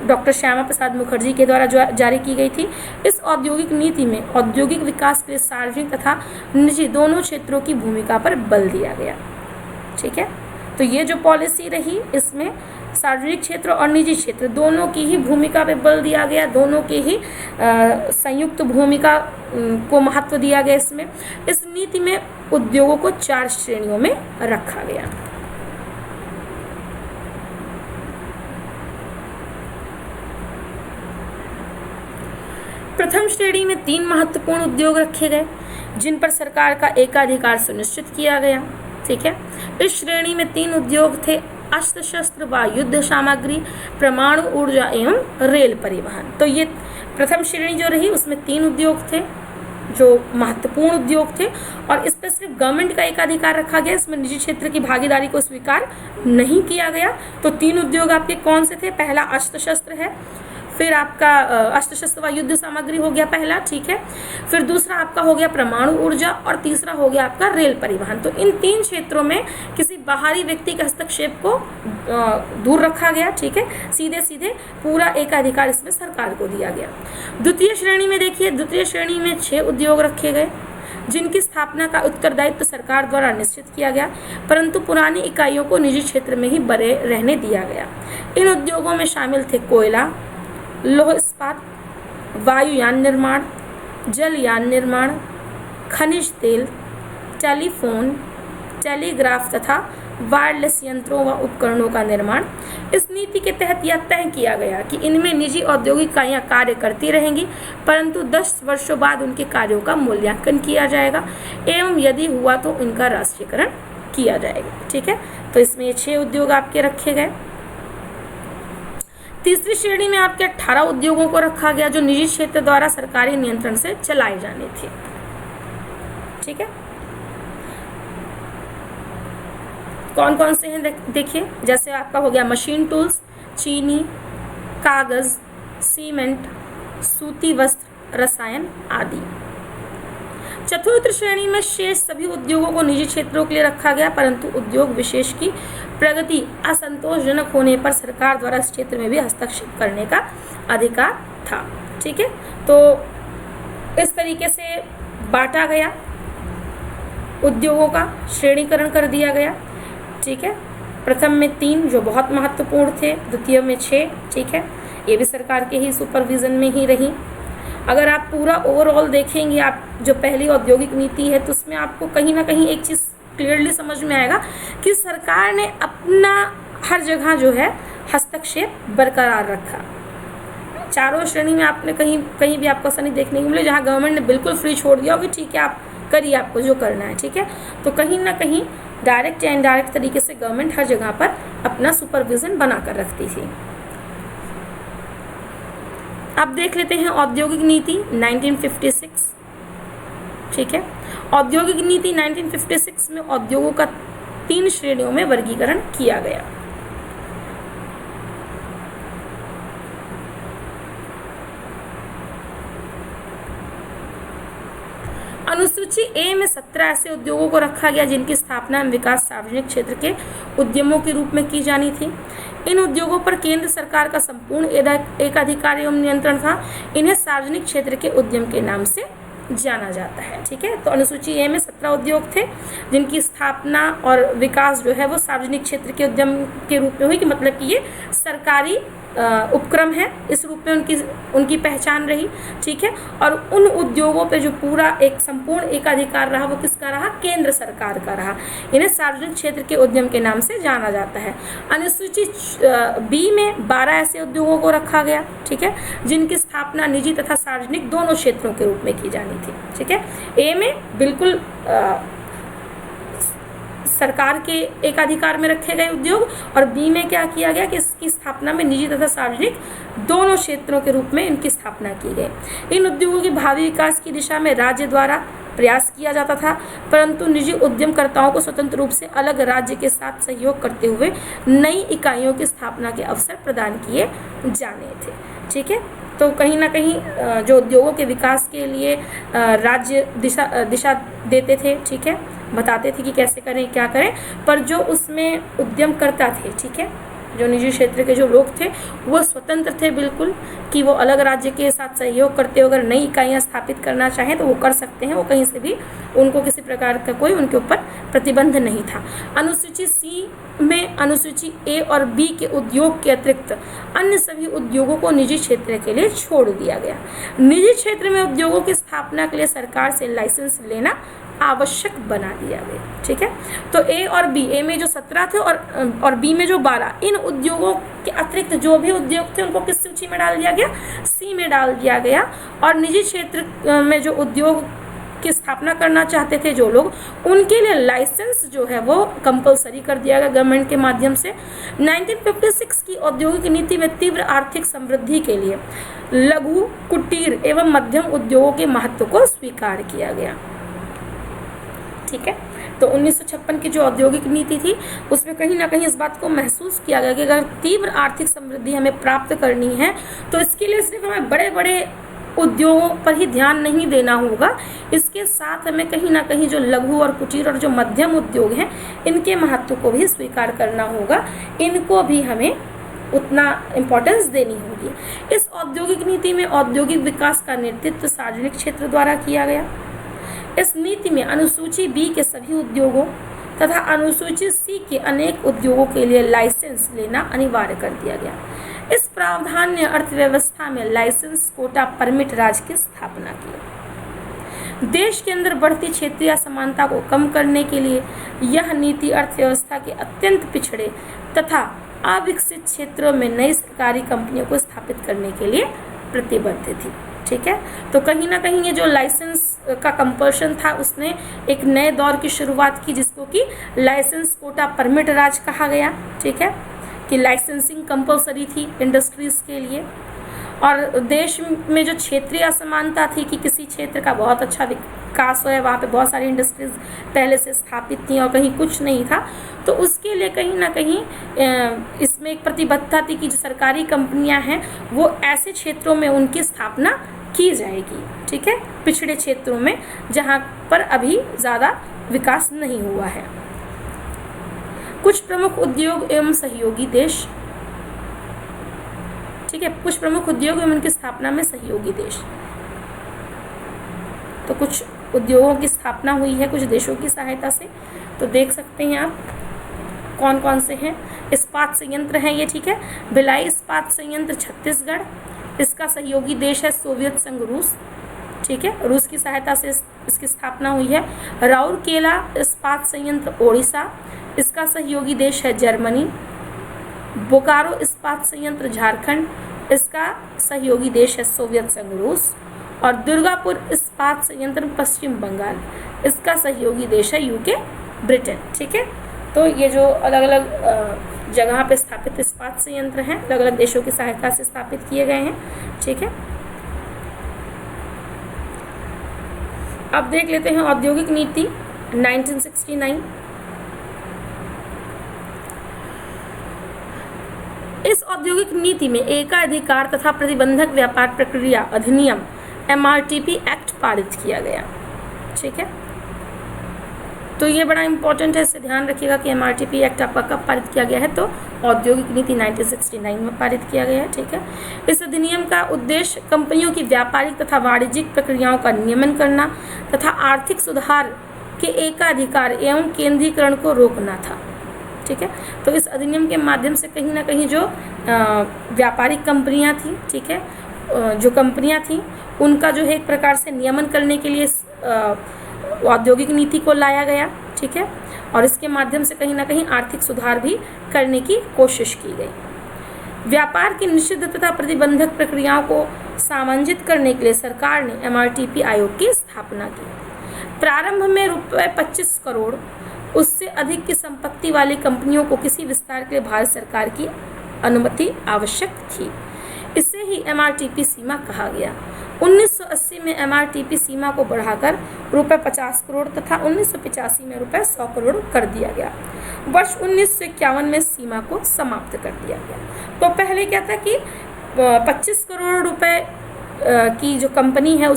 डॉक्टर श्यामा प्रसाद मुखर्जी के द्वारा जारी की गई थी। इस औद्योगिक नीति में औद्योगिक विकास के लिए सार्वजनिक तथा निजी दोनों क्षेत्रों की भूमिका पर बल दिया गया, ठीक है। तो ये जो पॉलिसी रही, इसमें सार्वजनिक क्षेत्र और निजी क्षेत्र दोनों की ही भूमिका पे बल दिया गया, दोनों की ही संयुक्त भूमिका को महत्व दिया गया। इसमें इस नीति में उद्योगों को 4 श्रेणियों में रखा गया। प्रथम श्रेणी में 3 महत्वपूर्ण उद्योग रखे गए जिन पर सरकार का एकाधिकार सुनिश्चित किया गया। ठीक है, इस श्रेणी में 3 उद्योग थे: अस्त्र शस्त्र व युद्ध सामग्री, परमाणु ऊर्जा एवं रेल परिवहन। तो ये प्रथम श्रेणी जो रही उसमें 3 उद्योग थे जो महत्वपूर्ण उद्योग थे, और इस पर सिर्फ गवर्नमेंट का एकाधिकार रखा गया, इसमें निजी क्षेत्र की भागीदारी को स्वीकार नहीं किया गया। तो 3 उद्योग आपके कौन से थे? पहला अस्त्र शस्त्र है, फिर आपका अस्त्र शस्त्र व युद्ध सामग्री हो गया पहला, ठीक है, फिर दूसरा आपका हो गया परमाणु ऊर्जा, और तीसरा हो गया आपका रेल परिवहन। तो इन 3 क्षेत्रों में किसी बाहरी व्यक्ति के हस्तक्षेप को दूर रखा गया। ठीक है, सीधे सीधे पूरा एकाधिकार इसमें सरकार को दिया गया। द्वितीय श्रेणी में देखिए, द्वितीय श्रेणी में 6 उद्योग रखे गए जिनकी स्थापना का उत्तरदायित्व सरकार द्वारा निश्चित किया गया, परंतु पुरानी इकाइयों को निजी क्षेत्र में ही बने रहने दिया गया। इन उद्योगों में शामिल थे कोयला, लौह इस्पात, वायुयान निर्माण, जलयान निर्माण, खनिज तेल, टेलीफोन, टेलीग्राफ तथा वायरलेस यंत्रों व उपकरणों का निर्माण। इस नीति के तहत यह तय किया गया कि इनमें निजी औद्योगिक इकाइयां कार्य करती रहेंगी, परंतु 10 वर्षों बाद उनके कार्यों का मूल्यांकन किया जाएगा एवं यदि हुआ तो इनका राष्ट्रीयकरण किया जाएगा। ठीक है, तो इसमें ये 6 उद्योग आपके रखे गए। तीसरी श्रेणी में आपके 18 उद्योगों को रखा गया जो निजी क्षेत्र द्वारा सरकारी नियंत्रण से चलाए जाने थे। ठीक है, कौन कौन से हैं देखिए, जैसे आपका हो गया मशीन टूल्स, चीनी, कागज, सीमेंट, सूती वस्त्र, रसायन आदि। चतुर्थ श्रेणी में शेष सभी उद्योगों को निजी क्षेत्रों के लिए रखा गया, परंतु उद्योग विशेष की प्रगति असंतोषजनक होने पर सरकार द्वारा इस क्षेत्र में भी हस्तक्षेप करने का अधिकार था। ठीक है, तो इस तरीके से बांटा गया, उद्योगों का श्रेणीकरण कर दिया गया। ठीक है, प्रथम में 3 जो बहुत महत्वपूर्ण थे, द्वितीय में 6। ठीक है, ये भी सरकार के ही सुपरविजन में ही रही। अगर आप पूरा ओवरऑल देखेंगे, आप जो पहली औद्योगिक नीति है, तो उसमें आपको कहीं ना कहीं एक चीज़ क्लियरली समझ में आएगा कि सरकार ने अपना हर जगह जो है हस्तक्षेप बरकरार रखा। चारों श्रेणी में आपने कहीं भी आपको ऐसा नहीं देखने को मिले जहाँ गवर्नमेंट ने बिल्कुल फ्री छोड़ दिया होगी, ठीक है आप करिए आपको जो करना है। ठीक है, तो कहीं ना कहीं डायरेक्ट या इनडायरेक्ट तरीके से गवर्नमेंट हर जगह पर अपना सुपरविजन बना कर रखती थी। अब देख लेते हैं औद्योगिक नीति 1956। ठीक है, औद्योगिक नीति 1956 में उद्योगों का 3 श्रेणियों में वर्गीकरण किया गया। अनुसूची ए में 17 ऐसे उद्योगों को रखा गया जिनकी स्थापना एवं विकास सार्वजनिक क्षेत्र के उद्यमों के रूप में की जानी थी। इन उद्योगों पर केंद्र सरकार का संपूर्ण एकाधिकार एवं नियंत्रण था। इन्हें सार्वजनिक क्षेत्र के उद्यम के नाम से जाना जाता है। ठीक है, तो अनुसूची ए में 17 उद्योग थे जिनकी स्थापना और विकास जो है वो सार्वजनिक क्षेत्र के उद्यम के रूप में हुई, कि मतलब कि ये सरकारी उपक्रम है, इस रूप में उनकी पहचान रही। ठीक है, और उन उद्योगों पे जो पूरा एक संपूर्ण एकाधिकार रहा वो किसका रहा? केंद्र सरकार का रहा। इन्हें सार्वजनिक क्षेत्र के उद्यम के नाम से जाना जाता है। अनुसूची बी में 12 ऐसे उद्योगों को रखा गया। ठीक है, जिनकी स्थापना निजी तथा सार्वजनिक दोनों क्षेत्रों के रूप में की जानी थी। ठीक है, ए में बिल्कुल सरकार के एकाधिकार में रखे गए उद्योग, और बी में क्या किया गया कि इसकी स्थापना में निजी तथा सार्वजनिक दोनों क्षेत्रों के रूप में इनकी स्थापना की गई। इन उद्योगों के भावी विकास की दिशा में राज्य द्वारा प्रयास किया जाता था, परंतु निजी उद्यमकर्ताओं को स्वतंत्र रूप से अलग राज्य के साथ सहयोग करते हुए नई इकाइयों की स्थापना के अवसर प्रदान किए जाने थे। ठीक है, तो कहीं ना कहीं जो उद्योगों के विकास के लिए राज्य दिशा देते थे। ठीक है, बताते थे कि कैसे करें क्या करें, पर जो उसमें उद्यम करता थे, ठीक है, जो निजी क्षेत्र के जो लोग थे वो स्वतंत्र थे बिल्कुल, कि वो अलग राज्य के साथ सहयोग करते हुए अगर नई इकाइयाँ स्थापित करना चाहें तो वो कर सकते हैं, वो कहीं से भी, उनको किसी प्रकार का कोई उनके ऊपर प्रतिबंध नहीं था। अनुसूची सी में अनुसूची ए और बी के उद्योग के अतिरिक्त अन्य सभी उद्योगों को निजी क्षेत्र के लिए छोड़ दिया गया। निजी क्षेत्र में उद्योगों की स्थापना के लिए सरकार से लाइसेंस लेना आवश्यक बना दिया गया। ठीक है, तो ए और बी, ए में जो 17 थे और बी में जो 12, इन उद्योगों के अतिरिक्त जो भी उद्योग थे उनको किस सूची में डाल दिया गया? सी में डाल दिया गया। और निजी क्षेत्र में जो उद्योग की स्थापना करना चाहते थे जो लोग, उनके लिए लाइसेंस जो है वो कंपलसरी कर दिया गया गवर्नमेंट के माध्यम से। 1956 की औद्योगिक नीति में तीव्र आर्थिक समृद्धि के लिए लघु, कुटीर एवं मध्यम उद्योगों के महत्व को स्वीकार किया गया। ठीक है, तो 1956 की जो औद्योगिक नीति थी उसमें कहीं ना कहीं इस बात को महसूस किया गया कि अगर तीव्र आर्थिक समृद्धि हमें प्राप्त करनी है तो इसके लिए सिर्फ हमें बड़े बड़े उद्योगों पर ही ध्यान नहीं देना होगा, इसके साथ हमें कहीं ना कहीं जो लघु और कुटीर और जो मध्यम उद्योग हैं इनके महत्व को भी स्वीकार करना होगा, इनको भी हमें उतना इम्पोर्टेंस देनी होगी। इस औद्योगिक नीति में औद्योगिक विकास का नेतृत्व सार्वजनिक क्षेत्र द्वारा किया गया। इस नीति में अनुसूची बी के सभी उद्योगों तथा अनुसूची सी के अनेक उद्योगों के लिए लाइसेंस लेना अनिवार्य कर दिया गया। इस प्रावधान ने अर्थव्यवस्था में लाइसेंस, कोटा, परमिट राज की स्थापना की। देश के अंदर बढ़ती क्षेत्रीय असमानता को कम करने के लिए यह नीति अर्थव्यवस्था के अत्यंत पिछड़े तथा अविकसित क्षेत्रों में नई सरकारी कंपनियों को स्थापित करने के लिए प्रतिबद्ध थी। ठीक है, तो कहीं ना कहीं ये जो लाइसेंस का कंपल्शन था उसने एक नए दौर की शुरुआत की जिसको कि लाइसेंस, कोटा, परमिट राज कहा गया। ठीक है, कि लाइसेंसिंग कंपल्सरी थी इंडस्ट्रीज के लिए। और देश में जो क्षेत्रीय असमानता थी कि किसी क्षेत्र का बहुत अच्छा विकास हो है, वहाँ पे बहुत सारी इंडस्ट्रीज पहले से स्थापित थी और कहीं कुछ नहीं था, तो उसके लिए कहीं ना कहीं इसमें एक प्रतिबद्धता थी कि जो सरकारी कंपनियां हैं वो ऐसे क्षेत्रों में उनकी स्थापना की जाएगी। ठीक है, पिछड़े क्षेत्रों में जहाँ पर अभी ज़्यादा विकास नहीं हुआ है। कुछ प्रमुख उद्योग एवं सहयोगी देश। ठीक है, कुछ प्रमुख उद्योग एवं उनकी स्थापना में सहयोगी देश। तो कुछ उद्योगों की स्थापना हुई है कुछ देशों की सहायता से, तो देख सकते हैं आप कौन कौन से हैं। इस्पात संयंत्र हैं ये। ठीक है, भिलाई इस्पात संयंत्र छत्तीसगढ़, इसका सहयोगी देश है सोवियत संघ रूस। ठीक है, रूस की सहायता से इसकी स्थापना हुई है। राउरकेला इस्पात संयंत्र ओडिशा, इसका सहयोगी देश है जर्मनी। बोकारो इस्पात संयंत्र झारखंड, इसका सहयोगी देश है सोवियत संघ रूस। और दुर्गापुर इस्पात संयंत्र पश्चिम बंगाल, इसका सहयोगी देश है यूके, ब्रिटेन। ठीक है, तो ये जो अलग अलग जगह पे स्थापित इस्पात संयंत्र हैं अलग अलग देशों की सहायता से स्थापित किए गए हैं। ठीक है, अब देख लेते हैं औद्योगिक नीति 1969। इस औद्योगिक नीति में एकाधिकार तथा प्रतिबंधक व्यापार प्रक्रिया अधिनियम MRTP एक्ट पारित किया गया। ठीक है, तो ये बड़ा इंपॉर्टेंट है, इसे ध्यान रखिएगा कि MRTP एक्ट आपका कब पारित किया गया है, तो औद्योगिक नीति 1969 में पारित किया गया है। ठीक है, इस अधिनियम का उद्देश्य कंपनियों की व्यापारिक तथा वाणिज्यिक प्रक्रियाओं का नियमन करना तथा आर्थिक सुधार के एकाधिकार एवं केंद्रीकरण को रोकना था। ठीक है, तो इस अधिनियम के माध्यम से कहीं ना कहीं जो व्यापारिक कंपनियां थी, ठीक है, जो कंपनियां थी उनका जो है एक प्रकार से नियमन करने के लिए औद्योगिक नीति को लाया गया। ठीक है, और इसके माध्यम से कहीं ना कहीं आर्थिक सुधार भी करने की कोशिश की गई। व्यापार की निषिद्ध तथा प्रतिबंधक प्रक्रियाओं को सामंजित करने के लिए सरकार ने MRTP आयोग की स्थापना की। प्रारंभ में रुपये 25 करोड़ उससे अधिक की संपत्ति वाली कंपनियों को किसी विस्तार के लिए भारत सरकार की अनुमति आवश्यक थी। इसे ही MRTP सीमा कहा गया। 1980 में MRTP सीमा को बढ़ाकर रुपये 50 करोड़ तथा 1985 में रुपये 100 करोड़ कर दिया गया। वर्ष 1951 में सीमा को समाप्त कर दिया गया। तो पहले क्या था कि 25 करोड़ रुपए की जो कंपनी है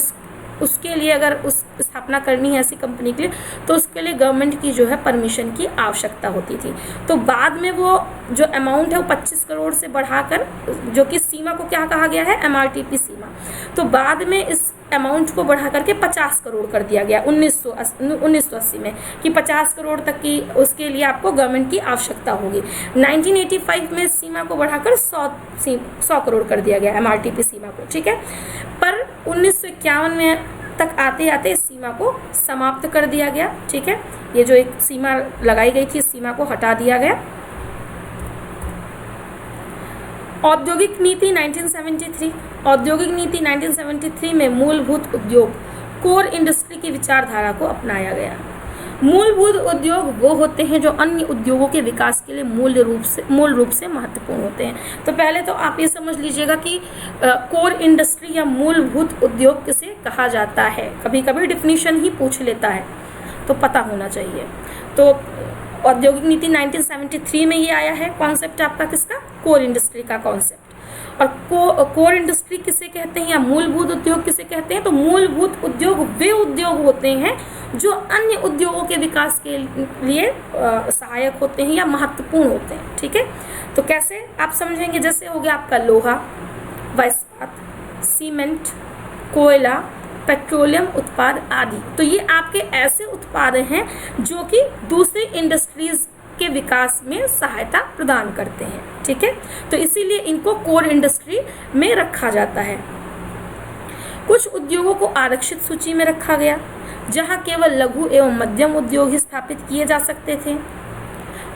उसके लिए अगर उस स्थापना करनी है ऐसी कंपनी के लिए तो उसके लिए गवर्नमेंट की जो है परमिशन की आवश्यकता होती थी। तो बाद में वो जो अमाउंट है वो 25 करोड़ से बढ़ाकर, जो कि सीमा को क्या कहा गया है, MRTP सीमा, तो बाद में इस अमाउंट को बढ़ा करके 50 करोड़ कर दिया गया 1980 में, कि 50 करोड़ तक की उसके लिए आपको गवर्नमेंट की आवश्यकता होगी। 1985 में सीमा को बढ़ाकर 100 करोड़ कर दिया गया MRTP सीमा को, ठीक है। पर 1951 में तक आते आते इस सीमा को समाप्त कर दिया गया, ठीक है। ये जो एक सीमा लगाई गई थी, इस सीमा को हटा दिया गया। औद्योगिक नीति 1973, औद्योगिक नीति 1973 में मूलभूत उद्योग, कोर इंडस्ट्री की विचारधारा को अपनाया गया। मूलभूत उद्योग वो होते हैं जो अन्य उद्योगों के विकास के लिए मूल रूप से महत्वपूर्ण होते हैं। तो पहले तो आप ये समझ लीजिएगा कि कोर इंडस्ट्री या मूलभूत उद्योग किसे कहा जाता है। कभी कभी डिफिनीशन ही पूछ लेता है, तो पता होना चाहिए। तो औद्योगिक नीति 1973 में ये आया है कॉन्सेप्ट आपका, किसका, कोर इंडस्ट्री का कॉन्सेप्ट। और कोर इंडस्ट्री किसे कहते हैं या मूलभूत उद्योग किसे कहते हैं, तो मूलभूत उद्योग वे उद्योग होते हैं जो अन्य उद्योगों के विकास के लिए सहायक होते हैं या महत्वपूर्ण होते हैं, ठीक है। तो कैसे आप समझेंगे, जैसे हो गया आपका लोहा व इस्पात, सीमेंट, कोयला, पेट्रोलियम उत्पाद आदि। तो ये आपके ऐसे उत्पाद हैं जो कि दूसरी इंडस्ट्रीज के विकास में सहायता प्रदान करते हैं, ठीक है। तो इसीलिए इनको कोर इंडस्ट्री में रखा जाता है। कुछ उद्योगों को आरक्षित सूची में रखा गया, जहां केवल लघु एवं मध्यम उद्योग ही स्थापित किए जा सकते थे।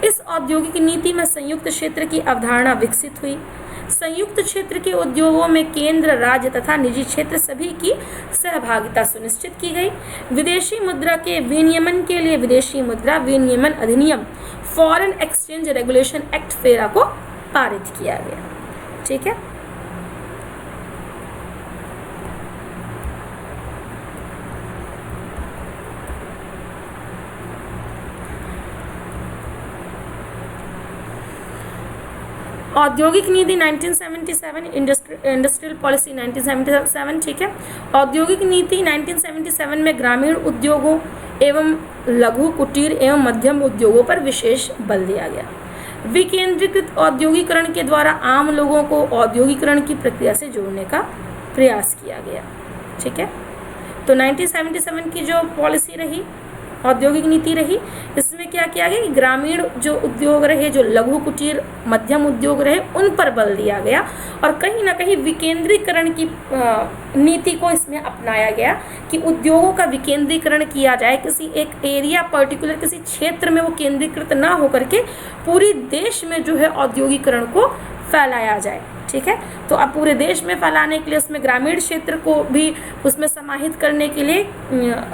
इस औद्योगिक नीति में संयुक्त क्षेत्र की अवधारणा विकसित हुई। संयुक्त क्षेत्र के उद्योगों में केंद्र, राज्य तथा निजी क्षेत्र सभी की सहभागिता सुनिश्चित की गई। विदेशी मुद्रा के विनियमन के लिए विदेशी मुद्रा विनियमन अधिनियम, फॉरेन एक्सचेंज रेगुलेशन एक्ट फेरा को पारित किया गया, ठीक है। औद्योगिक नीति 1977, इंडस्ट्रियल पॉलिसी 1977, ठीक है। औद्योगिक नीति 1977 में ग्रामीण उद्योगों एवं लघु, कुटीर एवं मध्यम उद्योगों पर विशेष बल दिया गया। विकेंद्रीकृत औद्योगिकरण के द्वारा आम लोगों को औद्योगिकरण की प्रक्रिया से जोड़ने का प्रयास किया गया, ठीक है। तो 1977 की जो पॉलिसी रही, औद्योगिक नीति रही, इसमें क्या किया गया कि ग्रामीण जो उद्योग रहे, जो लघु, कुटीर, मध्यम उद्योग रहे, उन पर बल दिया गया और कहीं ना कहीं विकेंद्रीकरण की नीति को इसमें अपनाया गया कि उद्योगों का विकेंद्रीकरण किया जाए, किसी एक एरिया पर्टिकुलर किसी क्षेत्र में वो केंद्रीकृत ना होकर के पूरी देश में जो है औद्योगिकरण को फैलाया जाए, ठीक है। तो अब पूरे देश में फैलाने के लिए उसमें ग्रामीण क्षेत्र को भी उसमें समाहित करने के लिए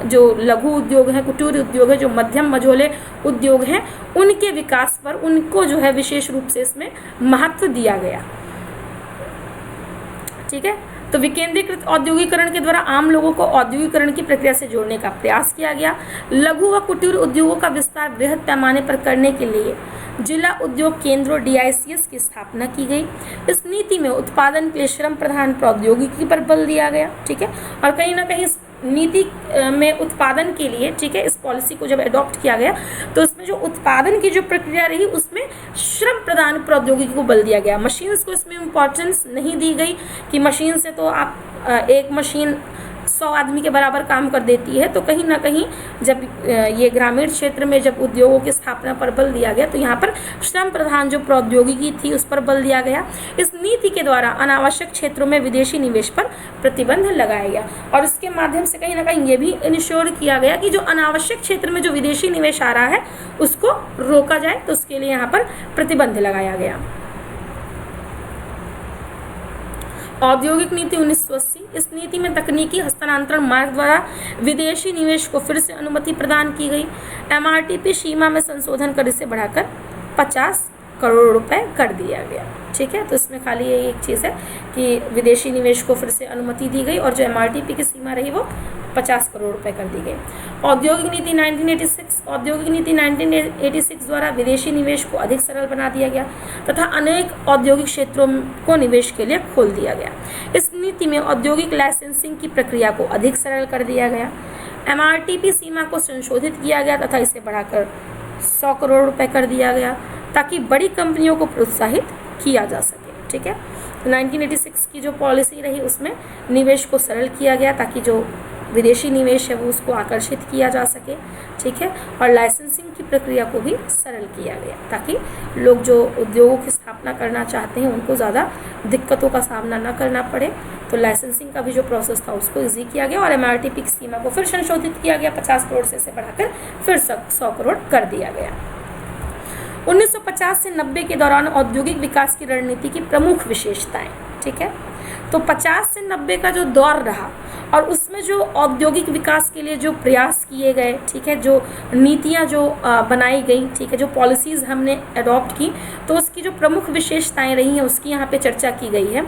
जो लघु उद्योग हैं, कुटीर उद्योग है, जो मध्यम मझोले उद्योग हैं, उनके विकास पर उनको जो है विशेष रूप से इसमें महत्व दिया गया, ठीक है। तो विकेंद्रीकृत औद्योगिकरण के द्वारा आम लोगों को औद्योगिकरण की प्रक्रिया से जोड़ने का प्रयास किया गया। लघु व कुटीर उद्योगों का विस्तार बृहद पैमाने पर करने के लिए जिला उद्योग केंद्रों DICS की स्थापना की गई। इस नीति में उत्पादन के लिए श्रम प्रधान प्रौद्योगिकी पर बल दिया गया, ठीक है। और कहीं ना कहीं इस नीति में उत्पादन के लिए, ठीक है, इस पॉलिसी को जब एडॉप्ट किया गया तो इसमें जो उत्पादन की जो प्रक्रिया रही उसमें श्रम प्रदान प्रौद्योगिकी को बल दिया गया। मशीन्स को इसमें इम्पोर्टेंस नहीं दी गई कि मशीन से तो आप एक मशीन 100 आदमी के बराबर काम कर देती है। तो कहीं ना कहीं जब ये ग्रामीण क्षेत्र में जब उद्योगों की स्थापना पर बल दिया गया तो यहाँ पर श्रम प्रधान जो प्रौद्योगिकी थी उस पर बल दिया गया। इस नीति के द्वारा अनावश्यक क्षेत्रों में विदेशी निवेश पर प्रतिबंध लगाया गया और इसके माध्यम से कहीं ना कहीं ये भी इंश्योर किया गया कि जो अनावश्यक क्षेत्र में जो विदेशी निवेश आ रहा है उसको रोका जाए। तो उसके लिए यहाँ पर प्रतिबंध लगाया गया। औद्योगिक नीति 1980, इस नीति में तकनीकी हस्तांतरण मार्ग द्वारा विदेशी निवेश को फिर से अनुमति प्रदान की गई। MRTP सीमा में संशोधन कर इसे बढ़ाकर 50 करोड़ रुपए कर दिया गया। ठीक है, तो इसमें खाली ये एक चीज़ है कि विदेशी निवेश को फिर से अनुमति दी गई और जो MRTP की सीमा रही वो 50 करोड़ रुपए कर दी गई। औद्योगिक नीति 1986 द्वारा विदेशी निवेश को अधिक सरल बना दिया गया तथा अनेक औद्योगिक क्षेत्रों को निवेश के लिए खोल दिया गया। इस नीति में औद्योगिक लाइसेंसिंग की प्रक्रिया को अधिक सरल कर दिया गया। MRTP सीमा को संशोधित किया गया तथा इसे बढ़ाकर 100 करोड़ रुपए कर दिया गया ताकि बड़ी कंपनियों को प्रोत्साहित किया जा सके। ठीक है, तो 1986 की जो पॉलिसी रही उसमें निवेश को सरल किया गया ताकि जो विदेशी निवेश है वो उसको आकर्षित किया जा सके। ठीक है, और लाइसेंसिंग की प्रक्रिया को भी सरल किया गया ताकि लोग जो उद्योगों की स्थापना करना चाहते हैं उनको ज़्यादा दिक्कतों का सामना न करना पड़े। तो लाइसेंसिंग का भी जो प्रोसेस था उसको ईजी किया गया और MRTP की सीमा को फिर संशोधित किया गया, 50 करोड़ से इसे बढ़ाकर फिर 100 करोड़ कर दिया गया। 1950 से 90 के दौरान औद्योगिक विकास की रणनीति की प्रमुख विशेषताएं। ठीक है, तो 50 से 90 का जो दौर रहा और उसमें जो औद्योगिक विकास के लिए जो प्रयास किए गए, ठीक है, जो नीतियां जो बनाई गई, ठीक है, जो पॉलिसीज़ हमने अडॉप्ट की, तो उसकी जो प्रमुख विशेषताएं रही हैं उसकी यहाँ पे चर्चा की गई है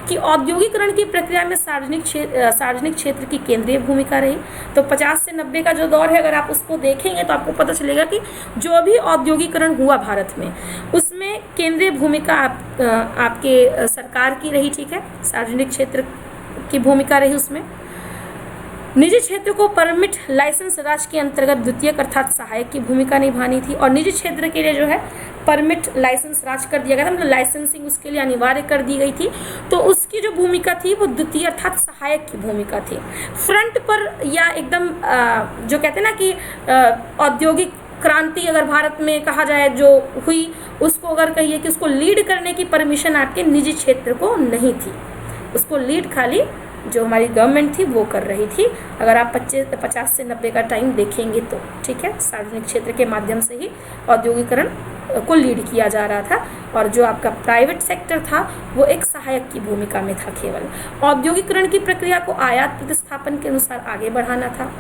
कि औद्योगिकरण की प्रक्रिया में सार्वजनिक क्षेत्र की केंद्रीय भूमिका रही। तो 50 से 90 का जो दौर है अगर आप उसको देखेंगे तो आपको पता चलेगा कि जो भी औद्योगिकरण हुआ भारत में उसमें केंद्रीय भूमिका आपके सरकार की रही। ठीक है, सार्वजनिक क्षेत्र की भूमिका रही उसमें। निजी क्षेत्र को परमिट लाइसेंस राज के अंतर्गत द्वितीयक अर्थात सहायक की भूमिका निभानी थी और निजी क्षेत्र के लिए जो है परमिट लाइसेंस राज कर दिया गया था, मतलब लाइसेंसिंग उसके लिए अनिवार्य कर दी गई थी। तो उसकी जो भूमिका थी वो द्वितीय अर्थात सहायक की भूमिका थी। फ्रंट पर या एकदम जो कहते हैं ना कि औद्योगिक क्रांति अगर भारत में कहा जाए जो हुई, उसको अगर कहिए कि उसको लीड करने की परमिशन आपके निजी क्षेत्र को नहीं थी, उसको लीड खाली जो हमारी गवर्नमेंट थी वो कर रही थी। अगर आप 50 से 90 का टाइम देखेंगे तो ठीक है, सार्वजनिक क्षेत्र के माध्यम से ही औद्योगिकरण को लीड किया जा रहा था और जो आपका प्राइवेट सेक्टर था वो एक सहायक की भूमिका में था केवल। औद्योगिकरण की प्रक्रिया को आयात प्रतिस्थापन के अनुसार आगे बढ़ाना था।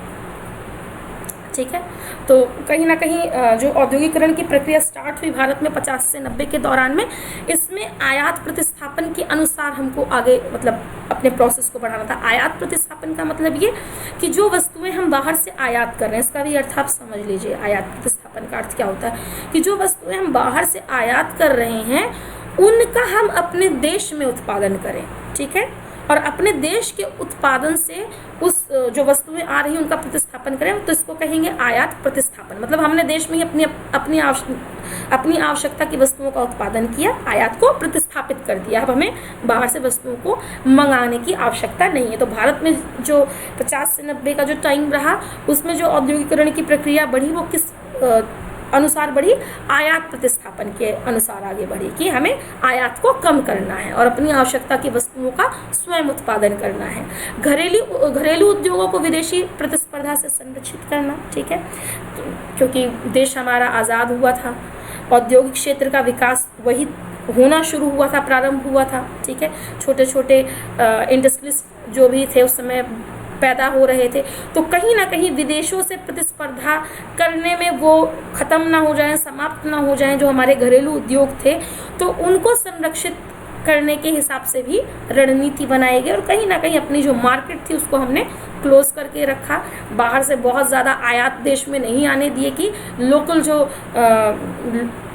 ठीक है, तो कहीं ना कहीं जो औद्योगिकरण की प्रक्रिया स्टार्ट हुई भारत में 50 से 90 के दौरान में, इसमें आयात प्रतिस्थापन के अनुसार हमको आगे मतलब अपने प्रोसेस को बढ़ाना था। आयात प्रतिस्थापन का मतलब ये कि जो वस्तुएं हम बाहर से आयात कर रहे हैं, इसका भी अर्थ आप समझ लीजिए। आयात प्रतिस्थापन का अर्थ क्या होता है कि जो वस्तुएं हम बाहर से आयात कर रहे हैं उनका हम अपने देश में उत्पादन करें। ठीक है, और अपने देश के उत्पादन से उस जो वस्तुएं आ रही हैं उनका प्रतिस्थापन करें, तो इसको कहेंगे आयात प्रतिस्थापन। मतलब हमने देश में ही अपनी आवश्यकता की वस्तुओं का उत्पादन किया, आयात को प्रतिस्थापित कर दिया। अब हमें बाहर से वस्तुओं को मंगाने की आवश्यकता नहीं है। तो भारत में जो 50 से 90 का जो टाइम रहा उसमें जो औद्योगिकरण की प्रक्रिया बढ़ी वो किस अनुसार बढ़ी, आयात प्रतिस्थापन के अनुसार आगे बढ़ी कि हमें आयात को कम करना है और अपनी आवश्यकता की वस्तुओं का स्वयं उत्पादन करना है। घरेलू उद्योगों को विदेशी प्रतिस्पर्धा से संरक्षित करना। ठीक है, क्योंकि देश हमारा आज़ाद हुआ था, औद्योगिक क्षेत्र का विकास वही होना शुरू हुआ था, प्रारंभ हुआ था। ठीक है, छोटे छोटे इंडस्ट्रीज जो भी थे उस समय पैदा हो रहे थे, तो कहीं ना कहीं विदेशों से प्रतिस्पर्धा करने में वो ख़त्म ना हो जाएं, समाप्त ना हो जाएं जो हमारे घरेलू उद्योग थे, तो उनको संरक्षित करने के हिसाब से भी रणनीति बनाई गई और कहीं ना कहीं अपनी जो मार्केट थी उसको हमने क्लोज करके रखा। बाहर से बहुत ज़्यादा आयात देश में नहीं आने दिए कि लोकल जो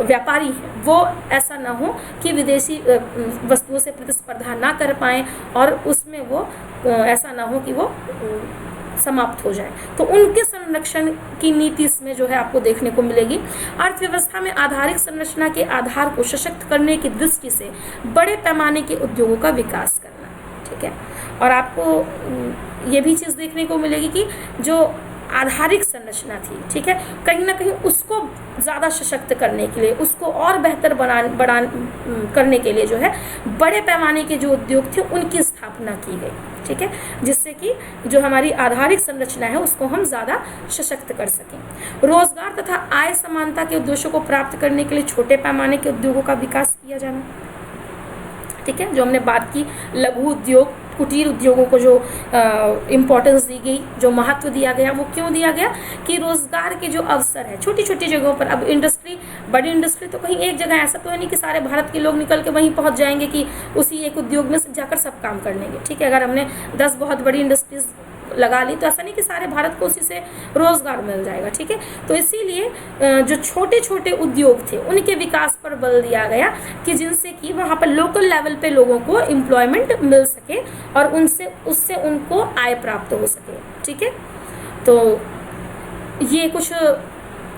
व्यापारी हैं वो ऐसा ना हो कि विदेशी वस्तुओं से प्रतिस्पर्धा ना कर पाएँ और उसमें वो ऐसा ना हो कि वो समाप्त हो जाए। तो उनके संरक्षण की नीति इसमें जो है आपको देखने को मिलेगी। अर्थव्यवस्था में आधारिक संरचना के आधार को सशक्त करने की दृष्टि से बड़े पैमाने के उद्योगों का विकास करना। ठीक है, और आपको ये भी चीज़ देखने को मिलेगी कि जो आधारिक संरचना थी, ठीक है, कहीं ना कहीं उसको ज़्यादा सशक्त करने के लिए, उसको और बेहतर करने के लिए जो है बड़े पैमाने के जो उद्योग थे उनकी स्थापना की गई। ठीक है, जिससे कि जो हमारी आधारिक संरचना है उसको हम ज़्यादा सशक्त कर सकें। रोजगार तथा आय समानता के उद्देश्यों को प्राप्त करने के लिए छोटे पैमाने के उद्योगों का विकास किया जाना। ठीक है, जो हमने बात की लघु उद्योग कुटीर उद्योगों को जो इम्पोर्टेंस दी गई, जो महत्व दिया गया, वो क्यों दिया गया कि रोजगार के जो अवसर है छोटी छोटी जगहों पर। अब इंडस्ट्री, बड़ी इंडस्ट्री तो कहीं एक जगह, ऐसा तो है नहीं कि सारे भारत के लोग निकल के वहीं पहुंच जाएंगे कि उसी एक उद्योग में जाकर सब काम कर लेंगे, ठीक है। अगर हमने 10 बहुत बड़ी इंडस्ट्रीज लगा ली तो ऐसा नहीं कि सारे भारत को उसी से रोजगार मिल जाएगा, ठीक है। तो इसीलिए जो छोटे छोटे उद्योग थे उनके विकास पर बल दिया गया कि जिनसे कि वहाँ पर लोकल लेवल पे लोगों को एम्प्लॉयमेंट मिल सके और उससे उनको आय प्राप्त हो सके, ठीक है। तो ये कुछ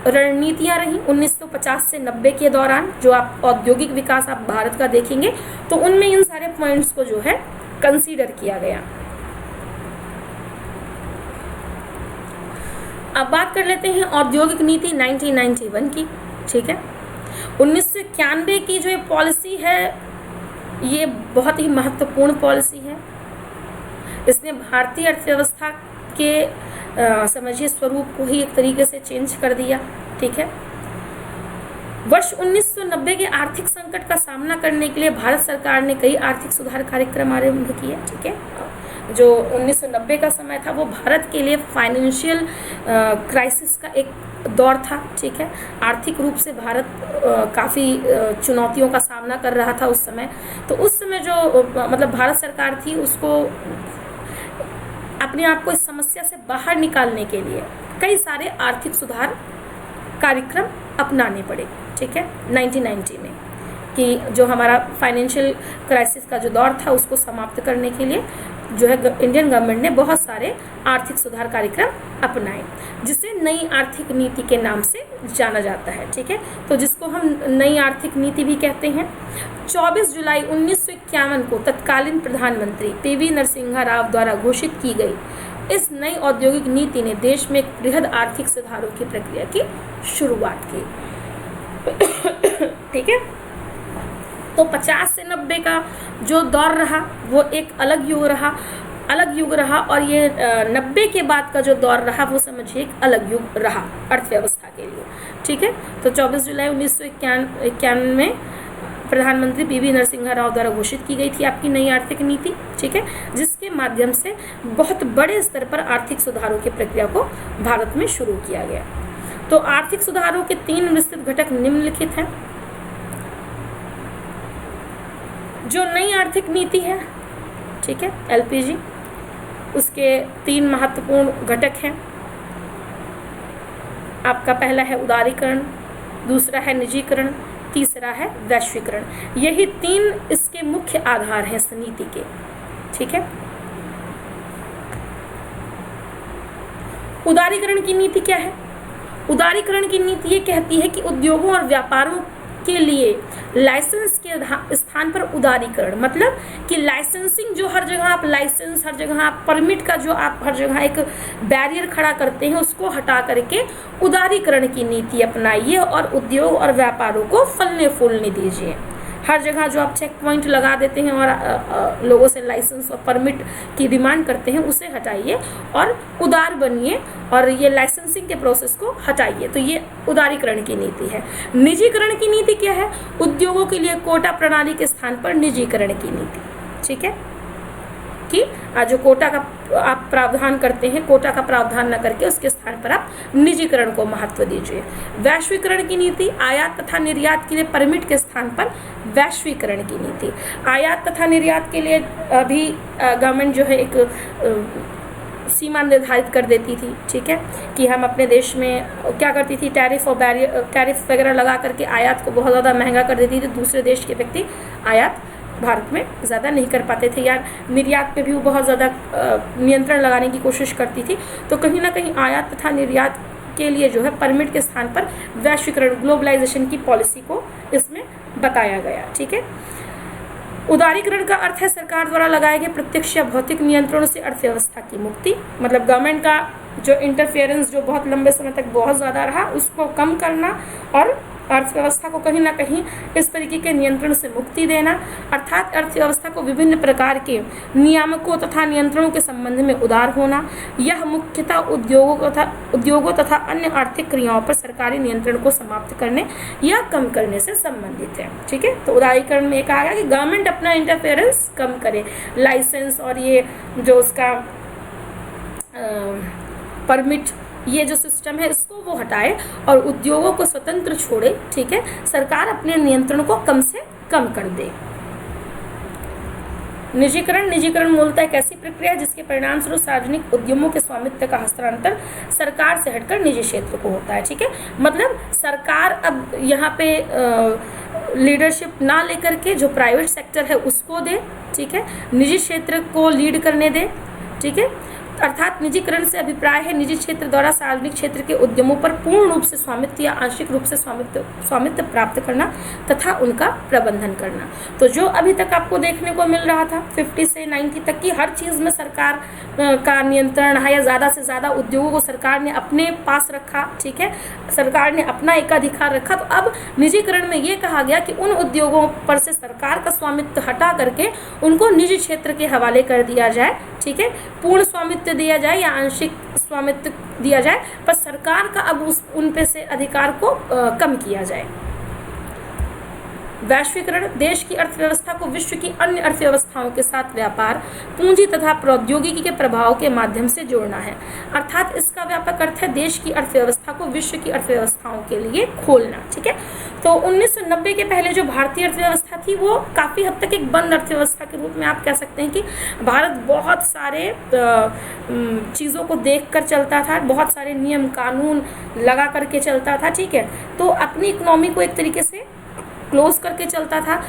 रणनीतियाँ रहीं 1950 से 90 के दौरान। जो आप औद्योगिक विकास आप भारत का देखेंगे तो उनमें इन सारे पॉइंट्स को जो है कंसीडर किया गया। अब बात कर लेते हैं औद्योगिक नीति 1991 की, ठीक है। 1991 की जो ये पॉलिसी है ये बहुत ही महत्वपूर्ण पॉलिसी है। इसने भारतीय अर्थव्यवस्था के समझिए स्वरूप को ही एक तरीके से चेंज कर दिया, ठीक है। वर्ष 1990 के आर्थिक संकट का सामना करने के लिए भारत सरकार ने कई आर्थिक सुधार कार्यक्रम आरंभ किए, ठीक है। जो 1990 का समय था वो भारत के लिए फाइनेंशियल क्राइसिस का एक दौर था, ठीक है। आर्थिक रूप से भारत काफ़ी चुनौतियों का सामना कर रहा था उस समय। तो उस समय जो मतलब भारत सरकार थी उसको अपने आप को इस समस्या से बाहर निकालने के लिए कई सारे आर्थिक सुधार कार्यक्रम अपनाने पड़े, ठीक है। 1990 में कि जो हमारा फाइनेंशियल क्राइसिस का जो दौर था उसको समाप्त करने के लिए जो है इंडियन गवर्नमेंट ने बहुत सारे आर्थिक सुधार कार्यक्रम अपनाए, जिसे नई आर्थिक नीति के नाम से जाना जाता है, ठीक है। तो जिसको हम नई आर्थिक नीति भी कहते हैं। 24 जुलाई 1951 को तत्कालीन प्रधानमंत्री पीवी नरसिम्हा राव द्वारा घोषित की गई इस नई औद्योगिक नीति ने देश में एक बृहद आर्थिक सुधारों की प्रक्रिया की शुरुआत की, ठीक है। तो 50 से 90 का जो दौर रहा वो एक अलग युग रहा और ये 90 के बाद का जो दौर रहा वो समझिए एक अलग युग रहा अर्थव्यवस्था के लिए, ठीक है। तो 24 जुलाई 1951 में प्रधानमंत्री पीवी नरसिम्हा राव द्वारा घोषित की गई थी आपकी नई आर्थिक नीति, ठीक है, जिसके माध्यम से बहुत बड़े स्तर पर आर्थिक सुधारों की प्रक्रिया को भारत में शुरू किया गया। तो आर्थिक सुधारों के 3 विस्तृत घटक निम्नलिखित हैं। जो नई आर्थिक नीति है, ठीक है, एलपीजी, उसके 3 महत्वपूर्ण घटक हैं। आपका पहला है उदारीकरण, दूसरा है निजीकरण, तीसरा है वैश्वीकरण। यही 3 इसके मुख्य आधार हैं इस नीति के, ठीक है। उदारीकरण की नीति क्या है? उदारीकरण की नीति ये कहती है कि उद्योगों और व्यापारों के लिए लाइसेंस के स्थान पर उदारीकरण, मतलब कि लाइसेंसिंग जो हर जगह आप लाइसेंस, हर जगह आप परमिट का जो आप हर जगह एक बैरियर खड़ा करते हैं उसको हटा करके उदारीकरण की नीति अपनाइए और उद्योग और व्यापारों को फलने फूलने दीजिए। हर जगह जो आप चेक पॉइंट लगा देते हैं और लोगों से लाइसेंस और परमिट की डिमांड करते हैं उसे हटाइए और उदार बनिए और ये लाइसेंसिंग के प्रोसेस को हटाइए। तो ये उदारीकरण की नीति है। निजीकरण की नीति क्या है? उद्योगों के लिए कोटा प्रणाली के स्थान पर निजीकरण की नीति, ठीक है, कि जो कोटा का आप प्रावधान करते हैं, कोटा का प्रावधान न करके उसके स्थान पर आप निजीकरण को महत्व दीजिए। वैश्वीकरण की नीति, आयात तथा निर्यात के लिए परमिट के स्थान पर वैश्वीकरण की नीति। आयात तथा निर्यात के लिए अभी गवर्नमेंट जो है एक सीमा निर्धारित कर देती थी, ठीक है, कि हम अपने देश में क्या करती थी, टैरिफ और टैरिफ वगैरह लगा करके आयात को बहुत ज़्यादा महंगा कर देती थी। दूसरे देश के व्यक्ति आयात भारत में ज़्यादा नहीं कर पाते थे, या निर्यात पे भी वो बहुत ज़्यादा नियंत्रण लगाने की कोशिश करती थी। तो कहीं ना कहीं आयात तथा निर्यात के लिए जो है परमिट के स्थान पर वैश्वीकरण, ग्लोबलाइजेशन की पॉलिसी को इसमें बताया गया, ठीक है। उदारीकरण का अर्थ है सरकार द्वारा लगाए गए प्रत्यक्ष या भौतिक नियंत्रणों से अर्थव्यवस्था की मुक्ति, मतलब गवर्नमेंट का जो इंटरफेरेंस जो बहुत लंबे समय तक बहुत ज़्यादा रहा उसको कम करना और अर्थव्यवस्था को कहीं ना कहीं इस तरीके के नियंत्रण से मुक्ति देना, अर्थात अर्थव्यवस्था को विभिन्न प्रकार के नियामकों तथा नियंत्रणों के संबंध में उदार होना। यह मुख्यतः उद्योगों तथा अन्य आर्थिक क्रियाओं पर सरकारी नियंत्रण को समाप्त करने या कम करने से संबंधित है। ठीक है, तो उदारीकरण में कहा गया कि गवर्नमेंट अपना इंटरफेरेंस कम करे, लाइसेंस और ये जो उसका परमिट, ये जो सिस्टम है इसको वो हटाए और उद्योगों को स्वतंत्र छोड़े। ठीक है, सरकार अपने नियंत्रण को कम से कम कर दे। निजीकरण मूलतः एक ऐसी प्रक्रिया है जिसके परिणाम स्वरूप सार्वजनिक उद्यमों के स्वामित्व का हस्तांतरण सरकार से हटकर निजी क्षेत्र को होता है। ठीक है, मतलब सरकार अब यहाँ पे लीडरशिप ना लेकर के जो प्राइवेट सेक्टर है उसको दे। ठीक है, निजी क्षेत्र को लीड करने दे। ठीक है, अर्थात निजीकरण से अभिप्राय है निजी क्षेत्र द्वारा सार्वजनिक क्षेत्र के उद्यमों पर पूर्ण रूप से स्वामित्व या आंशिक रूप से स्वामित्व प्राप्त करना तथा उनका प्रबंधन करना। तो जो अभी तक आपको देखने को मिल रहा था 50 से 90 तक की हर चीज़ में सरकार का नियंत्रण है या ज़्यादा से ज़्यादा उद्योगों को सरकार ने अपने पास रखा। ठीक है, सरकार ने अपना एकाधिकार रखा। तो अब निजीकरण में ये कहा गया कि उन उद्योगों पर से सरकार का स्वामित्व हटा करके उनको निजी क्षेत्र के हवाले कर दिया जाए। ठीक है, पूर्ण स्वामित्व दिया जाए या आंशिक स्वामित्व दिया जाए, पर सरकार का अब उन पे से अधिकार को कम किया जाए। वैश्वीकरण देश की अर्थव्यवस्था को विश्व की अन्य अर्थव्यवस्थाओं के साथ व्यापार, पूंजी तथा प्रौद्योगिकी के प्रभाव के माध्यम से जोड़ना है। अर्थात इसका व्यापक अर्थ है देश की अर्थव्यवस्था को विश्व की अर्थव्यवस्थाओं के लिए खोलना। ठीक है, तो 1990 के पहले जो भारतीय अर्थव्यवस्था थी वो काफ़ी हद तक एक बंद अर्थव्यवस्था के रूप में आप कह सकते हैं कि भारत बहुत सारे चीज़ों को देख कर चलता था, बहुत सारे नियम कानून लगा करके चलता था। ठीक है, तो अपनी इकोनॉमी को एक तरीके से क्लोज करके चलता था,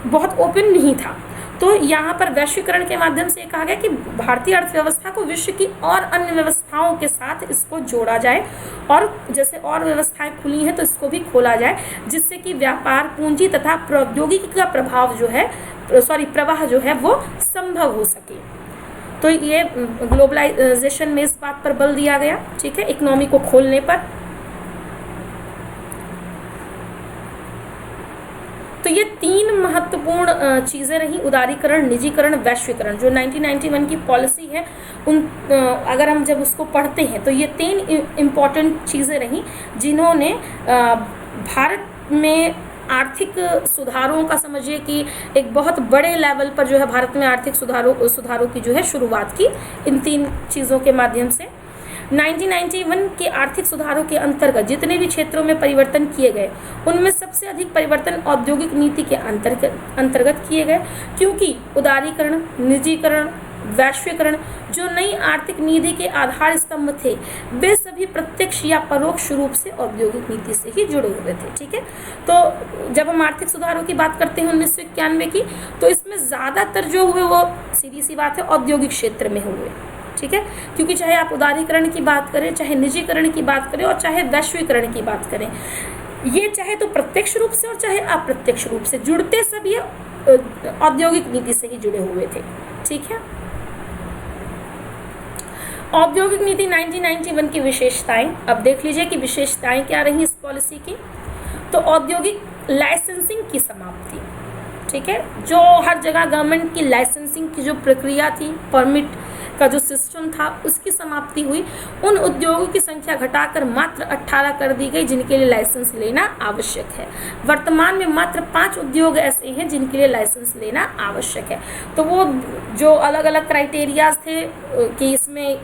बहुत ओपन नहीं था। तो यहाँ पर वैश्वीकरण के माध्यम से कहा गया कि भारतीय अर्थव्यवस्था को विश्व की और अन्य व्यवस्थाओं के साथ इसको जोड़ा जाए और जैसे और व्यवस्थाएं खुली हैं तो इसको भी खोला जाए, जिससे कि व्यापार, पूंजी तथा प्रौद्योगिकी का प्रभाव जो है प्रवाह जो है वो संभव हो सके। तो ये ग्लोबलाइजेशन में इस बात पर बल दिया गया। ठीक है, इकोनॉमी को खोलने पर। तो ये तीन महत्वपूर्ण चीज़ें रही, उदारीकरण, निजीकरण, वैश्वीकरण, जो 1991 की पॉलिसी है उन अगर हम जब उसको पढ़ते हैं तो ये तीन इम्पॉर्टेंट चीज़ें रहीं जिन्होंने भारत में आर्थिक सुधारों का समझिए कि एक बहुत बड़े लेवल पर जो है भारत में आर्थिक सुधारों की जो है शुरुआत की इन तीन चीज़ों के माध्यम से। 1991 के आर्थिक सुधारों के अंतर्गत जितने भी क्षेत्रों में परिवर्तन किए गए उनमें सबसे अधिक परिवर्तन औद्योगिक नीति के अंतर्गत किए गए, क्योंकि उदारीकरण, निजीकरण, वैश्वीकरण जो नई आर्थिक नीति के आधार स्तंभ थे वे सभी प्रत्यक्ष या परोक्ष रूप से औद्योगिक नीति से ही जुड़े हुए थे। ठीक है, तो जब हम आर्थिक सुधारों की बात करते हैं 1991 की, तो इसमें ज़्यादातर जो हुए वो सीधी सी बात है औद्योगिक क्षेत्र में हुए। ठीक है, क्योंकि चाहे आप उदारीकरण की बात करें, चाहे निजीकरण की बात करें और चाहे वैश्वीकरण की बात करें, ये चाहे तो प्रत्यक्ष रूप से और चाहे अप्रत्यक्ष रूप से जुड़ते सब ये औद्योगिक नीति से ही जुड़े हुए थे। ठीक है, औद्योगिक नीति 1991 की विशेषताएं, अब देख लीजिए कि विशेषताएं क्या रही इस पॉलिसी की। तो औद्योगिक लाइसेंसिंग की समाप्ति। ठीक है, जो हर जगह गवर्नमेंट की लाइसेंसिंग की जो प्रक्रिया थी, परमिट का जो सिस्टम था, उसकी समाप्ति हुई। उन उद्योगों की संख्या घटाकर मात्र 18 कर दी गई जिनके लिए लाइसेंस लेना आवश्यक है। वर्तमान में मात्र 5 उद्योग ऐसे हैं जिनके लिए लाइसेंस लेना आवश्यक है। तो वो जो अलग अलग क्राइटेरियाज थे कि इसमें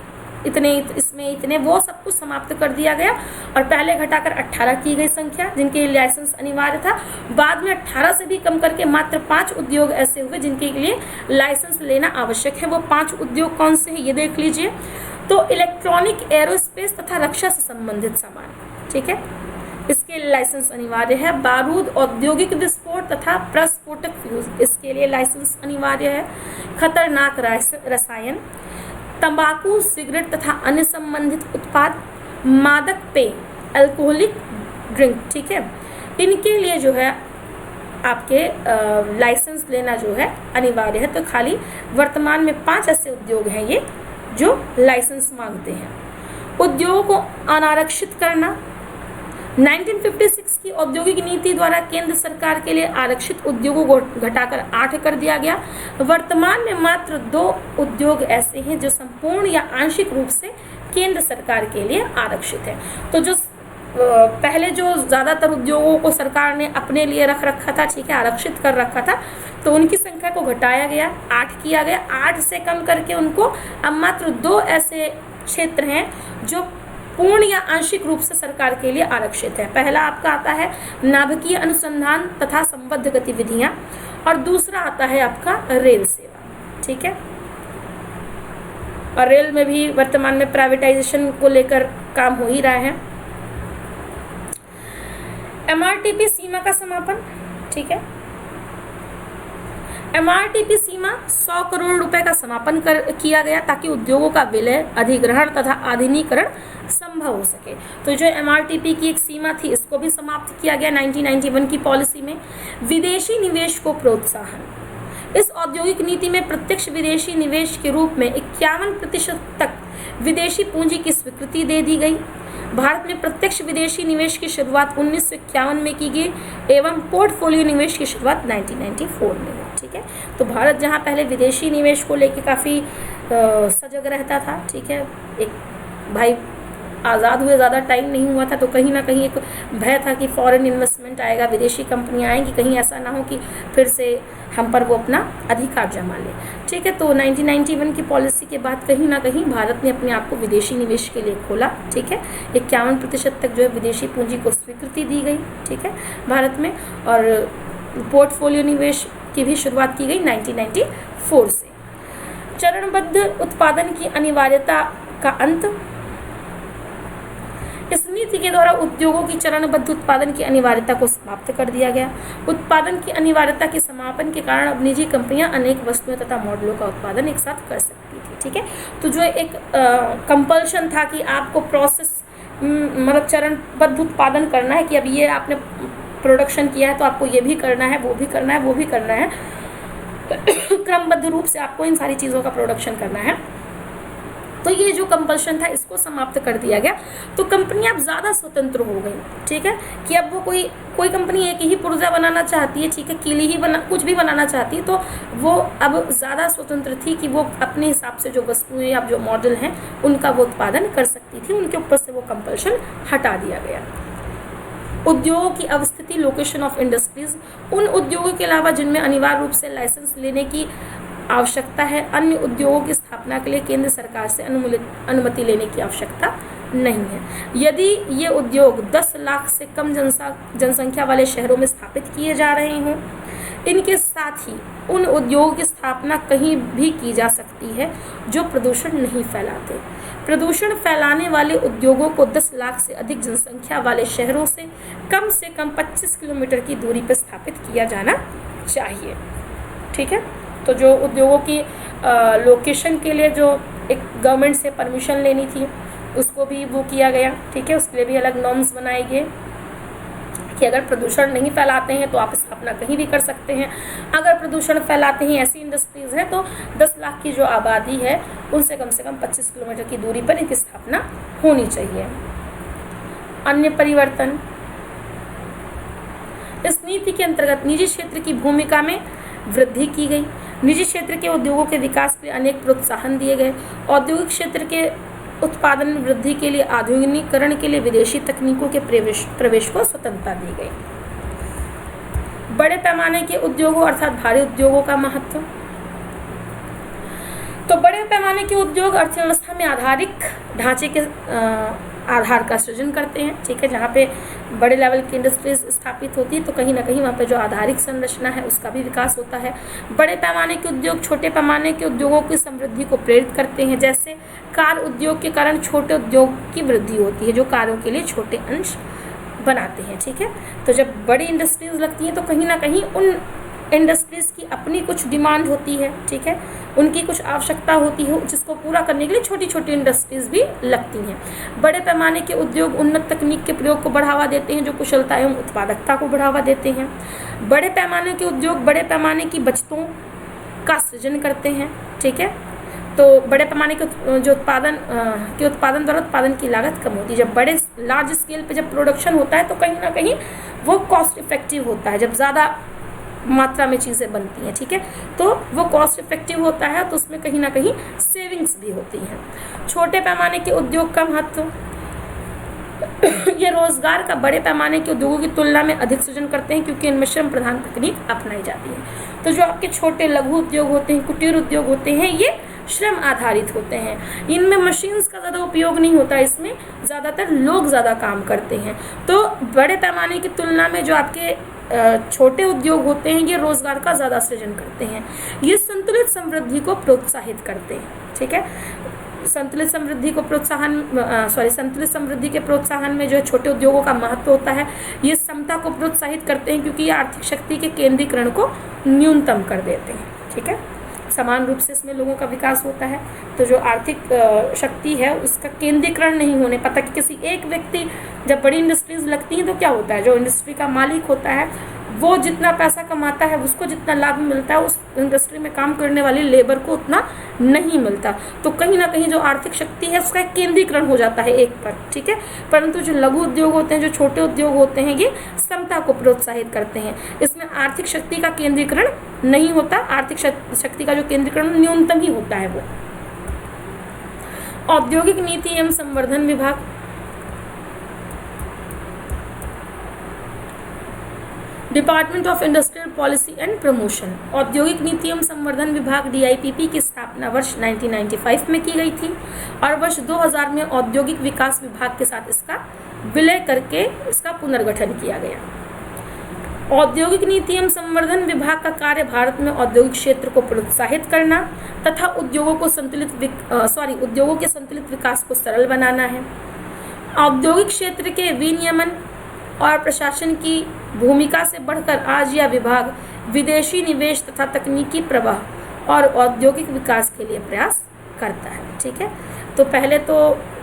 इतने वो सब कुछ समाप्त कर दिया गया और पहले घटाकर 18 की गई संख्या जिनके लिए लाइसेंस अनिवार्य था। बाद में 18 से भी कम करके मात्र 5 उद्योग ऐसे हुए जिनके लिए लाइसेंस लेना आवश्यक है। वो 5 उद्योग कौन से हैं ये देख लीजिए। तो इलेक्ट्रॉनिक, एरोस्पेस तथा रक्षा से संबंधित सामान, ठीक है, इसके लिए लाइसेंस अनिवार्य है। बारूद, औद्योगिक विस्फोट तथा प्रस्फोटक फ्यूज, इसके लिए लाइसेंस अनिवार्य है। खतरनाक रसायन, तंबाकू, सिगरेट तथा अन्य संबंधित उत्पाद, मादक पेय, अल्कोहलिक ड्रिंक, ठीक है, इनके लिए जो है आपके लाइसेंस लेना जो है अनिवार्य है। तो खाली वर्तमान में 5 ऐसे उद्योग हैं ये जो लाइसेंस मांगते हैं। उद्योगों को अनारक्षित करना, 1956 की औद्योगिक नीति द्वारा केंद्र सरकार के लिए आरक्षित उद्योगों को घटाकर 8 कर दिया गया। वर्तमान में मात्र 2 उद्योग ऐसे हैं जो संपूर्ण या आंशिक रूप से केंद्र सरकार के लिए आरक्षित है। तो जो पहले जो ज़्यादातर उद्योगों को सरकार ने अपने लिए रख रखा था, ठीक है, आरक्षित कर रखा था, तो उनकी संख्या को घटाया गया, 8 किया गया। 8 से कम करके उनको अब मात्र 2 ऐसे क्षेत्र हैं जो पूर्ण या आंशिक रूप से सरकार के लिए आरक्षित है। पहला आपका आता है नाभिकीय अनुसंधान तथा संबद्ध गतिविधियां, और दूसरा आता है आपका रेल सेवा, ठीक है। और रेल में भी वर्तमान में प्राइवेटाइजेशन को लेकर काम हो ही रहा है। एमआरटीपी सीमा का समापन, ठीक है। एमआरटीपी सीमा 100 करोड़ रुपए का समापन किया गया ताकि उद्योगों का विलय, अधिग्रहण तथा आधुनिकीकरण संभव हो सके। तो जो एमआरटीपी की एक सीमा थी, इसको भी समाप्त किया गया 1991 की पॉलिसी में। विदेशी निवेश को प्रोत्साहन, इस औद्योगिक नीति में प्रत्यक्ष विदेशी निवेश के रूप में 51% तक विदेशी पूंजी की स्वीकृति दे दी गई। भारत में प्रत्यक्ष विदेशी निवेश की शुरुआत 1951 में की गई एवं पोर्टफोलियो निवेश की शुरुआत 1994 में हुई, ठीक है। तो भारत जहां पहले विदेशी निवेश को लेकर काफ़ी सजग रहता था, ठीक है, एक भाई आज़ाद हुए ज़्यादा टाइम नहीं हुआ था, तो कहीं ना कहीं एक भय था कि फॉरेन इन्वेस्टमेंट आएगा, विदेशी कंपनियां आएंगी, कहीं ऐसा ना हो कि फिर से हम पर वो अपना अधिकार जमा ले, ठीक है। तो 1991 की पॉलिसी के बाद कहीं ना कहीं भारत ने अपने आप को विदेशी निवेश के लिए खोला, ठीक है। 51% तक जो है विदेशी पूंजी को स्वीकृति दी गई, ठीक है, भारत में। और पोर्टफोलियो निवेश की भी शुरुआत की गई 1994 से। चरणबद्ध उत्पादन की अनिवार्यता का अंत, इस नीति के द्वारा उद्योगों की चरणबद्ध उत्पादन की अनिवार्यता को समाप्त कर दिया गया। उत्पादन की अनिवार्यता के समापन के कारण अब निजी कंपनियां अनेक वस्तुएं तथा मॉडलों का उत्पादन एक साथ कर सकती थी, ठीक है। तो जो एक कंपल्शन था कि आपको प्रोसेस मतलब चरणबद्ध उत्पादन करना है, कि अब ये आपने प्रोडक्शन किया है तो आपको ये भी करना है, वो भी करना है, वो भी करना है, तो क्रमबद्ध रूप से आपको इन सारी चीज़ों का प्रोडक्शन करना है। तो ये जो कंपल्शन था इसको समाप्त कर दिया गया। तो कंपनियां अब ज़्यादा स्वतंत्र हो गई, ठीक है, कि अब वो कोई कंपनी एक ही पुर्जा बनाना चाहती है, ठीक है, कीली ही कुछ भी बनाना चाहती है, तो वो अब ज़्यादा स्वतंत्र थी कि वो अपने हिसाब से जो वस्तुएं या जो मॉडल हैं उनका वो उत्पादन कर सकती थी। उनके ऊपर से वो कंपल्शन हटा दिया गया। उद्योगों की अवस्थिति, लोकेशन ऑफ इंडस्ट्रीज, उन उद्योगों के अलावा जिनमें अनिवार्य रूप से लाइसेंस लेने की आवश्यकता है, अन्य उद्योगों की स्थापना के लिए केंद्र सरकार से अनुमति लेने की आवश्यकता नहीं है। यदि ये उद्योग 10 लाख से कम जनसंख्या वाले शहरों में स्थापित किए जा रहे हों, इनके साथ ही उन उद्योगों की स्थापना कहीं भी की जा सकती है जो प्रदूषण नहीं फैलाते। प्रदूषण फैलाने वाले उद्योगों को 10 लाख से अधिक जनसंख्या वाले शहरों से कम 25 किलोमीटर की दूरी पर स्थापित किया जाना चाहिए, ठीक है। तो जो उद्योगों की लोकेशन के लिए जो एक गवर्नमेंट से परमिशन लेनी थी उसको भी वो किया गया, ठीक है। उसके लिए भी अलग नॉर्म्स बनाए गए कि अगर प्रदूषण नहीं फैलाते हैं तो आप स्थापना कहीं भी कर सकते हैं। अगर प्रदूषण फैलाते हैं, ऐसी इंडस्ट्रीज हैं, तो 10 लाख की जो आबादी है उनसे कम 25 किलोमीटर की दूरी पर इनकी स्थापना होनी चाहिए। अन्य परिवर्तन, इस नीति के अंतर्गत निजी क्षेत्र की भूमिका में वृद्धि की गई। निजी क्षेत्र के उद्योगों के विकास के लिए अनेक प्रोत्साहन दिए गए। औद्योगिक क्षेत्र के उत्पादन में वृद्धि के लिए, आधुनिकीकरण के लिए विदेशी तकनीकों के प्रवेश को स्वतंत्रता दी गई। बड़े पैमाने के उद्योगों अर्थात भारी उद्योगों का महत्व, तो बड़े पैमाने के उद्योग अर्थव्यवस्था में आधारिक ढांचे के आधार का सृजन करते हैं, ठीक है। जहाँ पे बड़े लेवल की इंडस्ट्रीज स्थापित होती है तो कहीं ना कहीं वहाँ पे जो आधारिक संरचना है उसका भी विकास होता है। बड़े पैमाने के उद्योग छोटे पैमाने के उद्योगों की समृद्धि को प्रेरित करते हैं। जैसे कार उद्योग के कारण छोटे उद्योग की वृद्धि होती है जो कारों के लिए छोटे अंश बनाते हैं, ठीक है। तो जब बड़ी इंडस्ट्रीज लगती हैं तो कहीं ना कहीं उन इंडस्ट्रीज़ की अपनी कुछ डिमांड होती है, ठीक है, उनकी कुछ आवश्यकता होती है, जिसको पूरा करने के लिए छोटी छोटी इंडस्ट्रीज़ भी लगती हैं। बड़े पैमाने के उद्योग उन्नत तकनीक के प्रयोग को बढ़ावा देते हैं जो कुशलता एवं उत्पादकता को बढ़ावा देते हैं। बड़े पैमाने के उद्योग बड़े पैमाने की बचतों का सृजन करते हैं, ठीक है। तो बड़े पैमाने के जो उत्पादन द्वारा उत्पादन की लागत कम होती है। जब बड़े लार्ज स्केल पे जब प्रोडक्शन होता है तो कहीं ना कहीं वो कॉस्ट इफेक्टिव होता है, जब ज़्यादा मात्रा में चीज़ें बनती हैं, ठीक है, तो वो कॉस्ट इफेक्टिव होता है, तो उसमें कहीं ना कहीं सेविंग्स भी होती हैं। छोटे पैमाने के उद्योग का महत्व, ये रोजगार का बड़े पैमाने के उद्योगों की तुलना में अधिक सृजन करते हैं क्योंकि इनमें श्रम प्रधान तकनीक अपनाई जाती है। तो जो आपके छोटे लघु उद्योग होते हैं, कुटीर उद्योग होते हैं, ये श्रम आधारित होते हैं, इनमें मशीन्स का ज़्यादा उपयोग नहीं होता, इसमें ज़्यादातर लोग ज़्यादा काम करते हैं। तो बड़े पैमाने की तुलना में जो आपके छोटे उद्योग होते हैं ये रोजगार का ज़्यादा सृजन करते हैं, ये संतुलित समृद्धि को प्रोत्साहित करते हैं, ठीक है। संतुलित समृद्धि के प्रोत्साहन में जो छोटे उद्योगों का महत्व होता है, ये समता को प्रोत्साहित करते हैं क्योंकि ये आर्थिक शक्ति के केंद्रीकरण को न्यूनतम कर देते हैं, ठीक है। समान रूप से इसमें लोगों का विकास होता है, तो जो आर्थिक शक्ति है उसका केंद्रीकरण नहीं होने पाता कि किसी एक व्यक्ति, जब बड़ी इंडस्ट्रीज लगती हैं तो क्या होता है, जो इंडस्ट्री का मालिक होता है वो जितना पैसा कमाता है, उसको जितना लाभ मिलता है, उस इंडस्ट्री में काम करने वाली लेबर को उतना नहीं मिलता। तो कहीं ना कहीं जो आर्थिक शक्ति है उसका केंद्रीकरण हो जाता है एक पर, ठीक है। परंतु जो लघु उद्योग होते हैं, जो छोटे उद्योग होते हैं, ये समता को प्रोत्साहित करते हैं, इसमें आर्थिक शक्ति का केंद्रीकरण नहीं होता, आर्थिक शक्ति का जो केंद्रीकरण न्यूनतम ही होता है वो। औद्योगिक नीति एवं संवर्धन विभाग, department of industrial policy and promotion, औद्योगिक नीति एवं संवर्धन विभाग DIPP की स्थापना वर्ष 1995 में की गई थी और वर्ष 2000 में औद्योगिक विकास विभाग के साथ इसका विलय करके इसका पुनर्गठन किया गया। औद्योगिक नीति एवं संवर्धन विभाग का कार्य भारत में औद्योगिक क्षेत्र को प्रोत्साहित करना तथा उद्योगों के संतुलित विकास को सरल बनाना है। औद्योगिक क्षेत्र के विनियमन और प्रशासन की भूमिका से बढ़कर आज यह विभाग विदेशी निवेश तथा तकनीकी प्रवाह और औद्योगिक विकास के लिए प्रयास करता है, ठीक है। तो पहले तो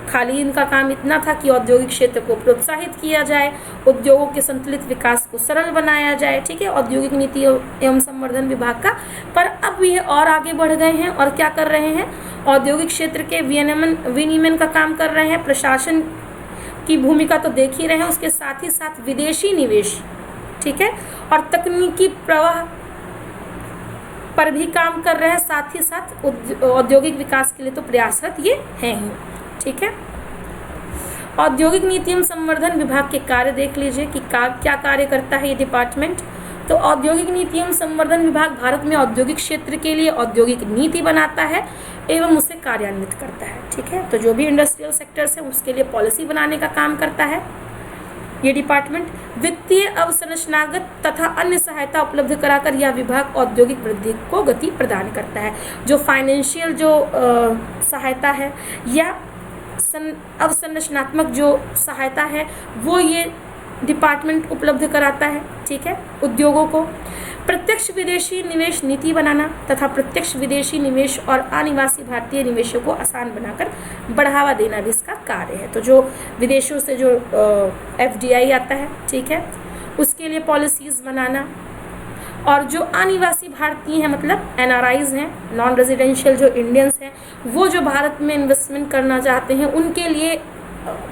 खाली इनका काम इतना था कि औद्योगिक क्षेत्र को प्रोत्साहित किया जाए, उद्योगों के संतुलित विकास को सरल बनाया जाए, ठीक है, औद्योगिक नीति एवं संवर्धन विभाग का। पर अब ये और आगे बढ़ गए हैं और क्या कर रहे हैं, औद्योगिक क्षेत्र के विनियमन का काम कर रहे हैं, प्रशासन की भूमिका तो देख ही रहे हैं, उसके साथ ही साथ विदेशी निवेश, ठीक है, और तकनीकी प्रवाह पर भी काम कर रहे हैं, साथ ही साथ औद्योगिक विकास के लिए तो प्रयासरत ये हैं ही, ठीक है। औद्योगिक नीति एवं संवर्धन विभाग के कार्य देख लीजिए कि क्या कार्य करता है ये डिपार्टमेंट। तो औद्योगिक नीति एवं संवर्धन विभाग भारत में औद्योगिक क्षेत्र के लिए औद्योगिक नीति बनाता है एवं उसे कार्यान्वित करता है, ठीक है। तो जो भी इंडस्ट्रियल सेक्टर्स है उसके लिए पॉलिसी बनाने का काम करता है ये डिपार्टमेंट। वित्तीय अवसंरचनागत तथा अन्य सहायता उपलब्ध कराकर यह विभाग औद्योगिक वृद्धि को गति प्रदान करता है। जो फाइनेंशियल जो सहायता है या अवसंरचनात्मक जो सहायता है वो ये डिपार्टमेंट उपलब्ध कराता है, ठीक है, उद्योगों को। प्रत्यक्ष विदेशी निवेश नीति बनाना तथा प्रत्यक्ष विदेशी निवेश और अनिवासी भारतीय निवेशों को आसान बनाकर बढ़ावा देना भी इसका कार्य है। तो जो विदेशों से जो FDI आता है, ठीक है, उसके लिए पॉलिसीज बनाना, और जो अनिवासी भारतीय हैं मतलब NRIs हैं, नॉन रेजिडेंशियल जो इंडियंस हैं, वो जो भारत में इन्वेस्टमेंट करना चाहते हैं उनके लिए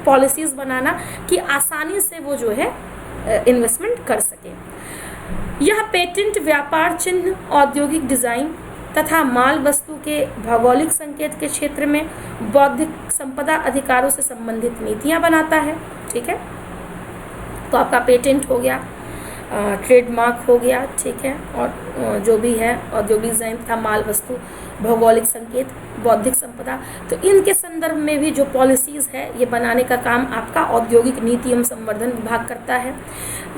पॉलिसीज बनाना कि आसानी से वो जो है इन्वेस्टमेंट कर सके। यह पेटेंट, व्यापार चिन्ह, औद्योगिक डिज़ाइन तथा माल वस्तु के भौगोलिक संकेत के क्षेत्र में बौद्धिक संपदा अधिकारों से संबंधित नीतियां बनाता है, ठीक है। तो आपका पेटेंट हो गया, ट्रेडमार्क हो गया, ठीक है, और जो भी है औद्योगिक डिज़ाइन तथा माल वस्तु, भौगोलिक संकेत, बौद्धिक संपदा, तो इनके संदर्भ में भी जो पॉलिसीज़ है ये बनाने का काम आपका औद्योगिक नीति एवं संवर्धन विभाग करता है।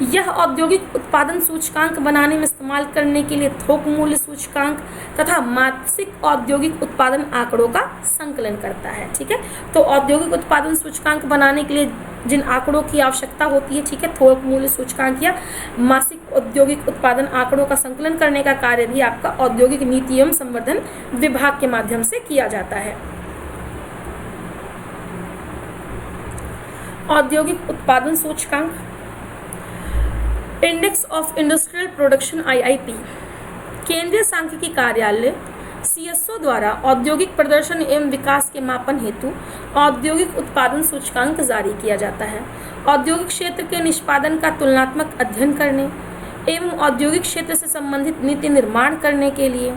यह औद्योगिक उत्पादन सूचकांक बनाने में इस्तेमाल करने के लिए थोक मूल्य सूचकांक तथा मासिक औद्योगिक उत्पादन आंकड़ों का संकलन करता है, ठीक है। तो औद्योगिक उत्पादन सूचकांक बनाने के लिए जिन आंकड़ों की आवश्यकता होती है, ठीक है, थोक मूल्य सूचकांक या मासिक औद्योगिक उत्पादन आंकड़ों का संकलन करने का कार्य भी आपका औद्योगिक नीति एवं संवर्धन विभाग के माध्यम से किया जाता है। औद्योगिक उत्पादन सूचकांक, index of industrial production IIP, केंद्रीय सांख्यिकी कार्यालय CSO द्वारा औद्योगिक प्रदर्शन एवं विकास के मापन हेतु औद्योगिक उत्पादन सूचकांक जारी किया जाता है। औद्योगिक क्षेत्र के निष्पादन का तुलनात्मक अध्ययन करने एवं औद्योगिक क्षेत्र से संबंधित नीति निर्माण करने के लिए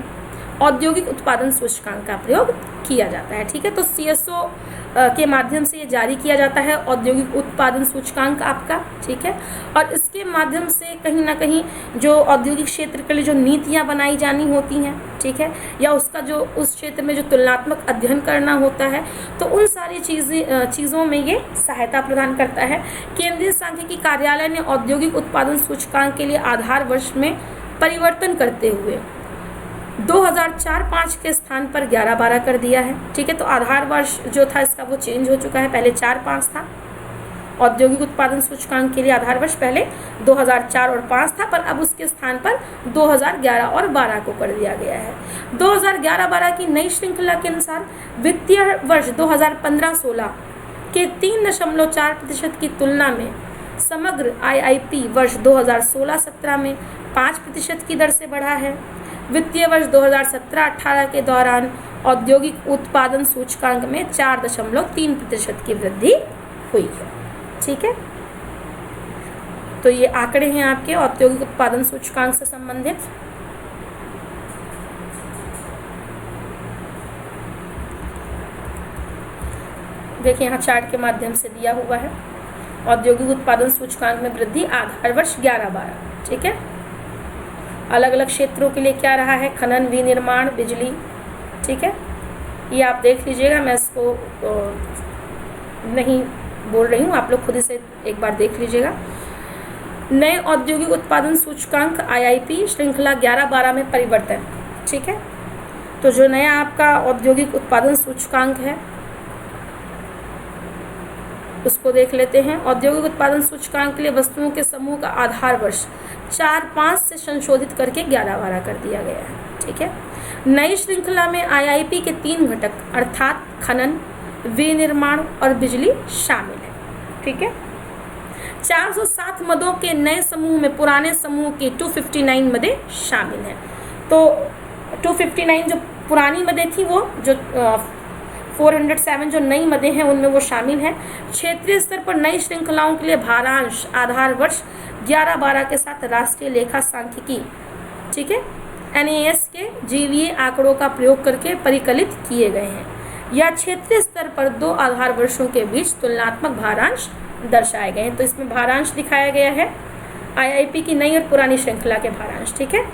औद्योगिक उत्पादन सूचकांक का प्रयोग किया जाता है। ठीक है, तो CSO के माध्यम से ये जारी किया जाता है औद्योगिक उत्पादन सूचकांक आपका। ठीक है, और इसके माध्यम से कहीं ना कहीं जो औद्योगिक क्षेत्र के लिए जो नीतियां बनाई जानी होती हैं, ठीक है, या उसका जो उस क्षेत्र में जो तुलनात्मक अध्ययन करना होता है, तो उन सारी चीज़ों में ये सहायता प्रदान करता है। केंद्रीय सांख्यिकी कार्यालय ने औद्योगिक उत्पादन सूचकांक के लिए आधार वर्ष में परिवर्तन करते हुए 2004-05 के स्थान पर 11-12 कर दिया है। ठीक है, तो आधार वर्ष जो था इसका वो चेंज हो चुका है, पहले 4-5 था। औद्योगिक उत्पादन सूचकांक के लिए आधार वर्ष पहले 2004 और 5 था, पर अब उसके स्थान पर 2011 और 12 को कर दिया गया है। 2011-12 की नई श्रृंखला के अनुसार वित्तीय वर्ष 2015-16 के 3.4% की तुलना में समग्र IIP वर्ष 2016-17 में 5% की दर से बढ़ा है। वित्तीय वर्ष 2017-18 के दौरान औद्योगिक उत्पादन सूचकांक में 4.3% की वृद्धि हुई है। ठीक है, तो ये आंकड़े हैं आपके औद्योगिक उत्पादन सूचकांक से संबंधित। देखिए यहाँ चार्ट के माध्यम से दिया हुआ है औद्योगिक उत्पादन सूचकांक में वृद्धि आधार वर्ष 11-12। ठीक है, अलग अलग क्षेत्रों के लिए क्या रहा है, खनन, विनिर्माण, बिजली। ठीक है, ये आप देख लीजिएगा, मैं इसको नहीं बोल रही हूँ, आप लोग खुद इसे एक बार देख लीजिएगा। नए औद्योगिक उत्पादन सूचकांक IIP श्रृंखला 11-12 में परिवर्तन। ठीक है, तो जो नया आपका औद्योगिक उत्पादन सूचकांक है उसको देख लेते हैं। औद्योगिक उत्पादन सूचकांक के लिए वस्तुओं के समूह का आधार वर्ष 4-5 से संशोधित करके 11-12 कर दिया गया है। ठीक है, नई श्रृंखला में IIP के 3 घटक अर्थात खनन, विनिर्माण और बिजली शामिल है। ठीक है, 407 मदों के नए समूह में पुराने समूह के 259 मदें शामिल हैं। तो 259 जो पुरानी मदें थी वो जो 407 जो नई मदें हैं उनमें वो शामिल हैं। क्षेत्रीय स्तर पर नई श्रृंखलाओं के लिए भारांश आधार वर्ष 11-12 के साथ राष्ट्रीय लेखा सांख्यिकी, ठीक है, NAS के GVA आंकड़ों का प्रयोग करके परिकलित किए गए हैं। या क्षेत्रीय स्तर पर 2 आधार वर्षों के बीच तुलनात्मक भारांश दर्शाए गए हैं। तो इसमें भारांश दिखाया गया है IIP की नई और पुरानी श्रृंखला के भारांश। ठीक है,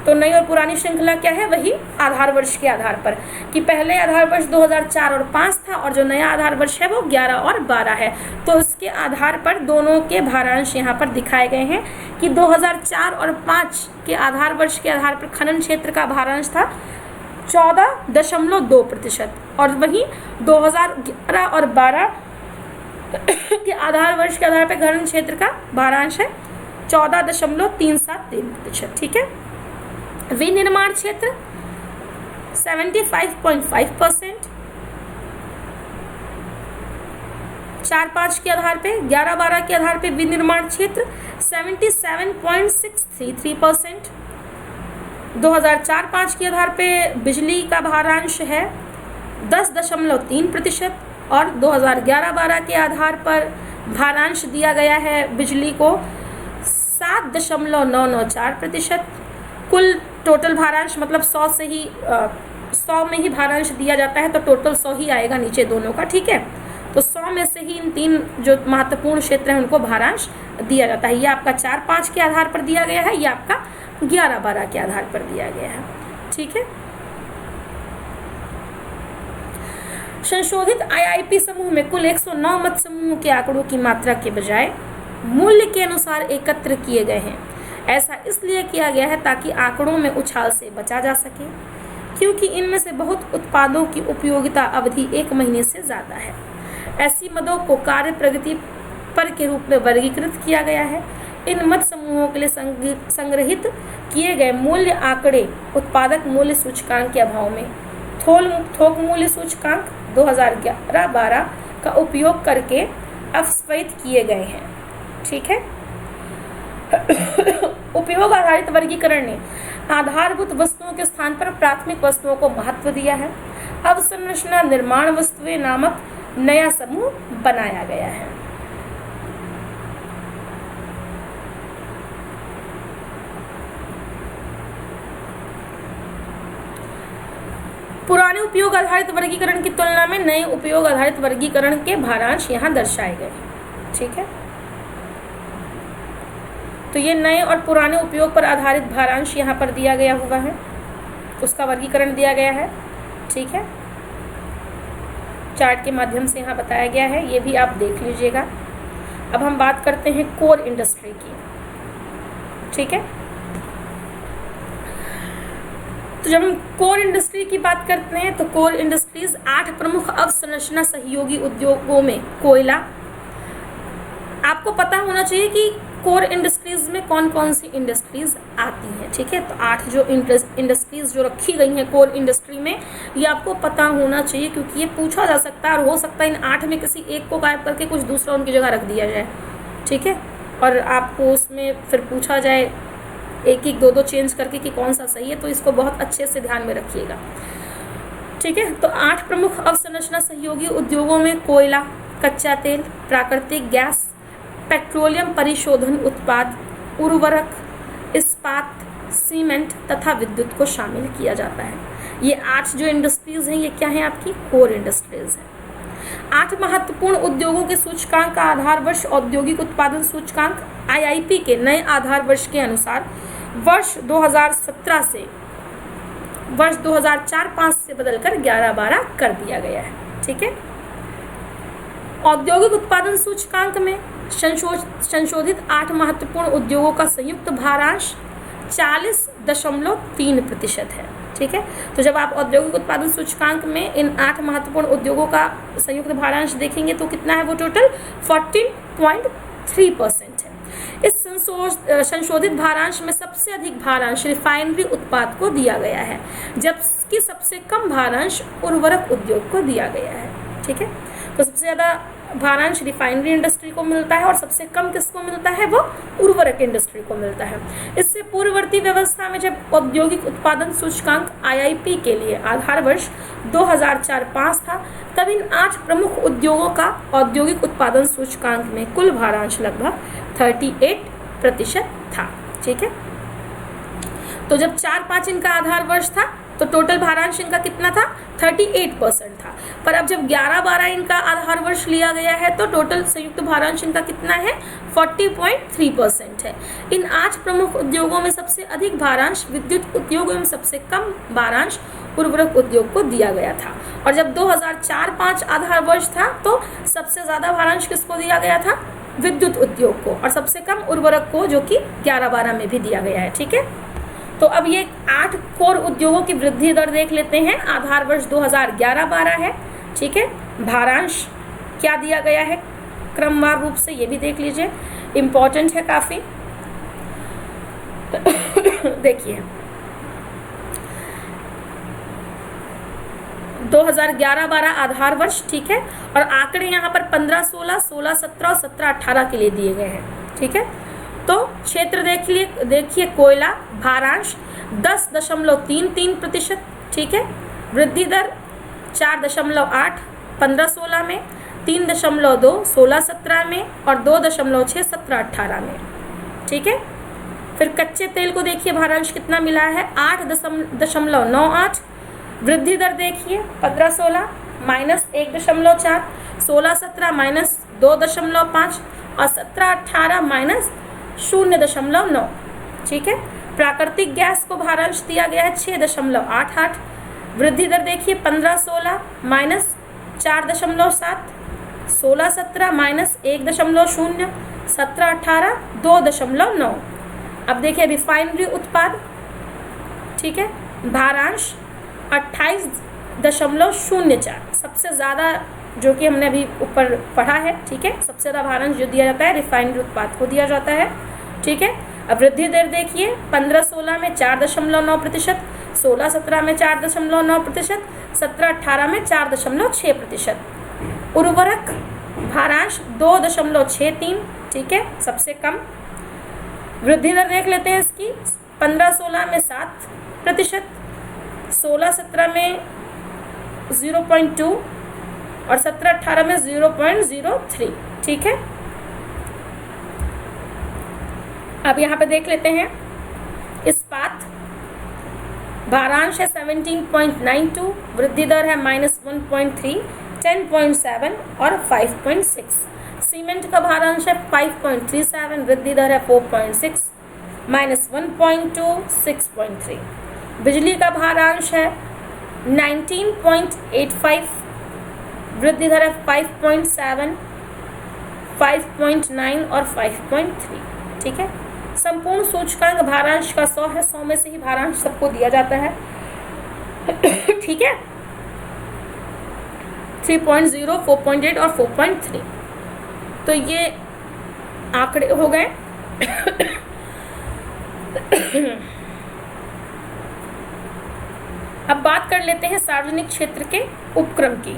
तो नई और पुरानी श्रृंखला क्या है, वही आधार वर्ष के आधार पर कि पहले आधार वर्ष 2004 और 5 था और जो नया आधार वर्ष है वो 11 और 12 है। तो उसके आधार पर दोनों के भारांश यहाँ पर दिखाए गए हैं कि 2004 और 5 के आधार वर्ष के आधार पर खनन क्षेत्र का भारांश था 14.2% और वहीं 2011 और 12 के आधार वर्ष के आधार पर खनन क्षेत्र का भारांश है 14.373%। ठीक है, विनिर्माण क्षेत्र 75.5%, 4-5 के आधार पे, 11-12 के आधार पे विनिर्माण क्षेत्र 77.633%, 2004-5 के आधार पे बिजली का भारांश है 10.3% और 2011-12 के आधार पर भारांश दिया गया है बिजली को 7.994%। कुल टोटल भारांश मतलब 100 से ही 100 में ही भारांश दिया जाता है तो टोटल 100 ही आएगा नीचे दोनों का। ठीक है, तो 100 में से ही इन 3 जो महत्वपूर्ण क्षेत्र हैं उनको भारांश दिया जाता है। ये आपका 4-5 के आधार पर दिया गया है, ये आपका 11-12 के आधार पर दिया गया है। ठीक है, संशोधित IIP समूह में कुल 109 मत समूह के आंकड़ों की मात्रा के बजाय मूल्य के अनुसार एकत्र किए गए हैं। ऐसा इसलिए किया गया है ताकि आंकड़ों में उछाल से बचा जा सके, क्योंकि इनमें से बहुत उत्पादों की उपयोगिता अवधि 1 महीने से ज़्यादा है। ऐसी मदों को कार्य प्रगति पर के रूप में वर्गीकृत किया गया है। इन मत समूहों के लिए संग्रहित किए गए मूल्य आंकड़े उत्पादक मूल्य सूचकांक के अभाव में थोक मूल्य सूचकांक 2011-12 का उपयोग करके अवस्फीत किए गए हैं। ठीक है, उपयोग आधारित वर्गीकरण ने आधारभूत वस्तुओं के स्थान पर प्राथमिक वस्तुओं को महत्व दिया है। अवसंरचना निर्माण वस्तुएं नामक नया समूह बनाया गया है। पुराने उपयोग आधारित वर्गीकरण की तुलना में नए उपयोग आधारित वर्गीकरण के भारांश यहाँ दर्शाए गए। ठीक है, तो ये नए और पुराने उपयोग पर आधारित भारांश यहाँ पर दिया गया हुआ है, उसका वर्गीकरण दिया गया है। ठीक है, चार्ट के माध्यम से यहाँ बताया गया है, ये भी आप देख लीजिएगा। अब हम बात करते हैं कोर इंडस्ट्री की। ठीक है, तो जब हम कोर इंडस्ट्री की बात करते हैं तो कोर इंडस्ट्रीज 8 प्रमुख अवसंरचना सहयोगी उद्योगों में कोयला, आपको पता होना चाहिए कि कोर इंडस्ट्रीज में कौन कौन सी इंडस्ट्रीज आती हैं। ठीक है, तो 8 जो इंडस्ट्रीज जो रखी गई हैं कोर इंडस्ट्री में, ये आपको पता होना चाहिए, क्योंकि ये पूछा जा सकता है और हो सकता है इन 8 में किसी एक को गायब करके कुछ दूसरा उनकी जगह रख दिया जाए। ठीक है, और आपको उसमें फिर पूछा जाए एक एक दो चेंज करके कि कौन सा सही है, तो इसको बहुत अच्छे से ध्यान में रखिएगा। ठीक है, तो 8 प्रमुख अवसंरचना सहयोगी उद्योगों में कोयला, कच्चा तेल, प्राकृतिक गैस, पेट्रोलियम परिशोधन उत्पाद, उर्वरक, इस्पात, सीमेंट तथा विद्युत को शामिल किया जाता है। ये 8 जो इंडस्ट्रीज हैं ये क्या है, आपकी कोर इंडस्ट्रीज है। 8 महत्वपूर्ण उद्योगों के सूचकांक का आधार वर्ष औद्योगिक उत्पादन सूचकांक IIP के नए आधार वर्ष के अनुसार वर्ष 2017 से वर्ष 2004-05 से बदलकर 11-12 कर दिया गया है। ठीक है, औद्योगिक उत्पादन सूचकांक में संशोधित 8 महत्वपूर्ण उद्योगों का संयुक्त भारांश 40.3% है। ठीक है, तो जब आप औद्योगिक उत्पादन सूचकांक में इन 8 महत्वपूर्ण उद्योगों का संयुक्त भारांश देखेंगे तो कितना है, वो टोटल 14.3% है। इस संशोधित भारांश में सबसे अधिक भारांश रिफाइनरी उत्पाद को दिया गया है, जबकि सबसे कम भारांश उर्वरक उद्योग को दिया गया है। ठीक है, तो सबसे ज़्यादा भारांश रिफाइनरी इंडस्ट्री को मिलता है और सबसे कम किसको मिलता है, वो उर्वरक इंडस्ट्री को मिलता है। इससे पूर्ववर्ती व्यवस्था में जब औद्योगिक उत्पादन सूचकांक IIP के लिए आधार वर्ष 2004-05 था, तब इन 8 प्रमुख उद्योगों का औद्योगिक उत्पादन सूचकांक में कुल भारांश लगभग 38% था। ठीक है, तो जब 4-5 इनका आधार वर्ष था तो टोटल भारांश इनका कितना था, 38% था। पर अब जब 11-12 इनका आधार वर्ष लिया गया है तो टोटल संयुक्त भारांश इनका कितना है, 40.3% है। इन 8 प्रमुख उद्योगों में सबसे अधिक भारांश विद्युत उद्योग एवं सबसे कम भारांश उर्वरक उद्योग को दिया गया था। और जब 2004-05 आधार वर्ष था तो सबसे ज़्यादा भारांश किसको दिया गया था, विद्युत उद्योग को, और सबसे कम उर्वरक को, जो कि 11-12 में भी दिया गया है। ठीक है, तो अब ये 8 कोर उद्योगों की वृद्धि दर देख लेते हैं। आधार वर्ष 2011-12 है। ठीक है, भारांश क्या दिया गया है क्रमवार रूप से, ये भी देख लीजिए, इम्पोर्टेंट है काफ़ी। देखिए 2011-12 आधार वर्ष। ठीक है, और आंकड़े यहाँ पर 15-16, 16-17 और 17-18 के लिए दिए गए हैं। ठीक है, तो क्षेत्र देखिए कोयला, भारांश 10.33%। ठीक है, वृद्धि दर 4.8 15-16 में, 3.2 16-17 में और 2.6 17-18 में। ठीक है, फिर कच्चे तेल को देखिए भारांश कितना मिला है, 8.98। वृद्धि दर देखिए 15-16 -1.4, 16-17 -2.5 और 17-18 -0.9। ठीक है, प्राकृतिक गैस को भारांश दिया गया है 6.88। वृद्धि दर देखिए 15-16 -4.7, 16-17 -1.0, 17-18 2.9। अब देखिए रिफाइनरी उत्पाद। ठीक है, भारांश 28.04, सबसे ज़्यादा, जो कि हमने अभी ऊपर पढ़ा है। ठीक है, सबसे ज़्यादा भारांश जो दिया जाता है रिफाइनरी उत्पाद को दिया जाता है। ठीक है, अब वृद्धि दर देखिए 15-16 में 4.9%, 16-17 में 4.9%, 17-18 में 4.6%। उर्वरक भारांश 2.63। ठीक है, सबसे कम। वृद्धि दर देख लेते हैं इसकी 15-16 में 7%, 16-17 में 0.2 और 17-18 में 0.03। ठीक है, अब यहाँ पे देख लेते हैं इस्पात। भारांश है 17.92, वृद्धि दर है -1.3, 10.7 और 5.6। सीमेंट का भारांश है 5.37, वृद्धि दर है 4.6, -1.2, 6.3। बिजली का भारांश है 19.85, वृद्धि दर है 5.7, 5.9 और 5.3। ठीक है, संपूर्ण सूचकांक भारांश का 100 है, 100 में से ही भारांश सबको दिया जाता है। ठीक है, 3.0, 4.8 और 4.3। तो ये आंकड़े हो गए। अब बात कर लेते हैं सार्वजनिक क्षेत्र के उपक्रम की।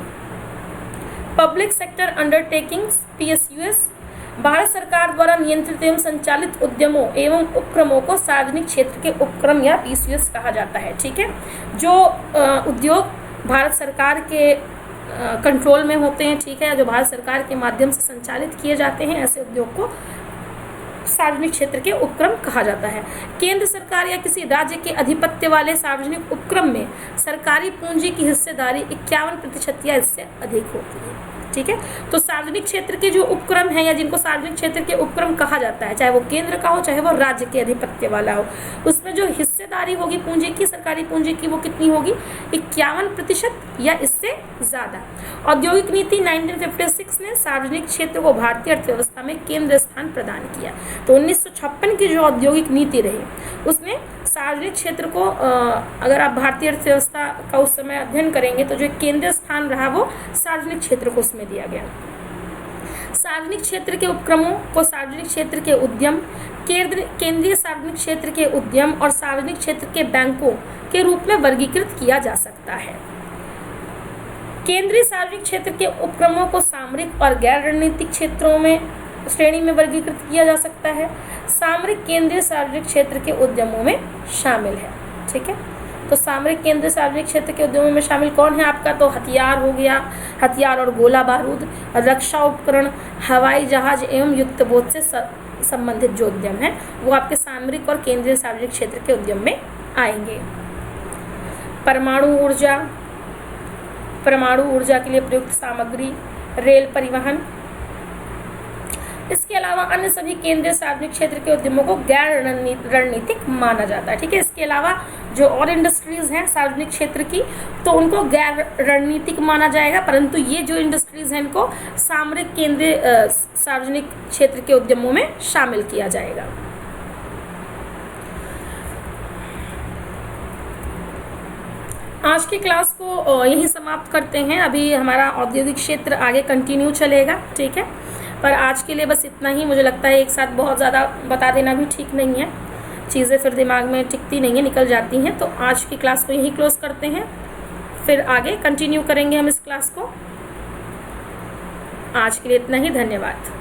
Public sector undertakings PSUs Bharat सरकार द्वारा नियंत्रित एवं संचालित उद्यमों एवं उपक्रमों को सार्वजनिक क्षेत्र के उपक्रम या PSUs कहा जाता है। ठीक है, जो उद्योग भारत सरकार के कंट्रोल में होते हैं, ठीक है, जो भारत सरकार के माध्यम से संचालित किए जाते हैं, ऐसे उद्योग को सार्वजनिक क्षेत्र के उपक्रम कहा जाता है। केंद्र सरकार या किसी राज्य के अधिपत्य वाले सार्वजनिक उपक्रम में सरकारी पूंजी की हिस्सेदारी 51% या इससे अधिक होती है। ठीक है, तो सार्वजनिक क्षेत्र के जो उपक्रम हैं या जिनको सार्वजनिक क्षेत्र के उपक्रम कहा जाता है, चाहे वो केंद्र का हो चाहे वो राज्य के अधिपत्य वाला हो, उसमें जो हिस्सेदारी होगी पूंजी की, सरकारी पूंजी की, वो कितनी होगी? 51% या इससे ज़्यादा। औद्योगिक नीति 1956 ने सार्वजनिक क्षेत्र को भारतीय अर्थव्यवस्था में केंद्र स्थान प्रदान किया। तो 1956 की जो औद्योगिक नीति रही उसमें सार्वजनिक क्षेत्र को अगर आप भारतीय अर्थव्यवस्था का उस समय अध्ययन करेंगे तो जो केंद्रीय स्थान रहा वो सार्वजनिक क्षेत्र को उसमें दिया गया। सार्वजनिक क्षेत्र के उपक्रमों को सार्वजनिक क्षेत्र के उद्यम, केंद्रीय सार्वजनिक क्षेत्र के उद्यम और सार्वजनिक क्षेत्र के बैंकों के रूप में वर्गीकृत किया जा सकता है। केंद्रीय सार्वजनिक क्षेत्र के उपक्रमों को सामरिक और गैर रणनीतिक क्षेत्रों में श्रेणी में वर्गीकृत किया जा सकता है। सामरिक केंद्रीय सार्वजनिक क्षेत्र के उद्यमों में शामिल है। ठीक है, तो सामरिक केंद्रीय सार्वजनिक क्षेत्र के उद्यमों में शामिल कौन है आपका? तो हथियार हो गया, हथियार और गोला बारूद, रक्षा उपकरण, हवाई जहाज एवं युद्धपोत से संबंधित जो उद्यम है वो आपके सामरिक और केंद्रीय सार्वजनिक क्षेत्र के उद्यम में आएंगे। परमाणु ऊर्जा के लिए प्रयुक्त सामग्री, रेल परिवहन, इसके अलावा अन्य सभी केंद्रीय सार्वजनिक क्षेत्र के उद्यमों को गैर रणनीतिक माना जाता है। ठीक है, इसके अलावा जो और इंडस्ट्रीज हैं सार्वजनिक क्षेत्र की तो उनको गैर रणनीतिक माना जाएगा, परंतु ये जो इंडस्ट्रीज हैं इनको सामरिक केंद्रीय सार्वजनिक क्षेत्र के उद्यमों में शामिल किया जाएगा। आज की क्लास को यही समाप्त करते हैं। अभी हमारा औद्योगिक क्षेत्र आगे कंटिन्यू चलेगा। ठीक है, पर आज के लिए बस इतना ही। मुझे लगता है एक साथ बहुत ज़्यादा बता देना भी ठीक नहीं है, चीज़ें फिर दिमाग में टिकती नहीं है, निकल जाती हैं। तो आज की क्लास को यहीं क्लोज करते हैं, फिर आगे कंटिन्यू करेंगे हम इस क्लास को। आज के लिए इतना ही, धन्यवाद।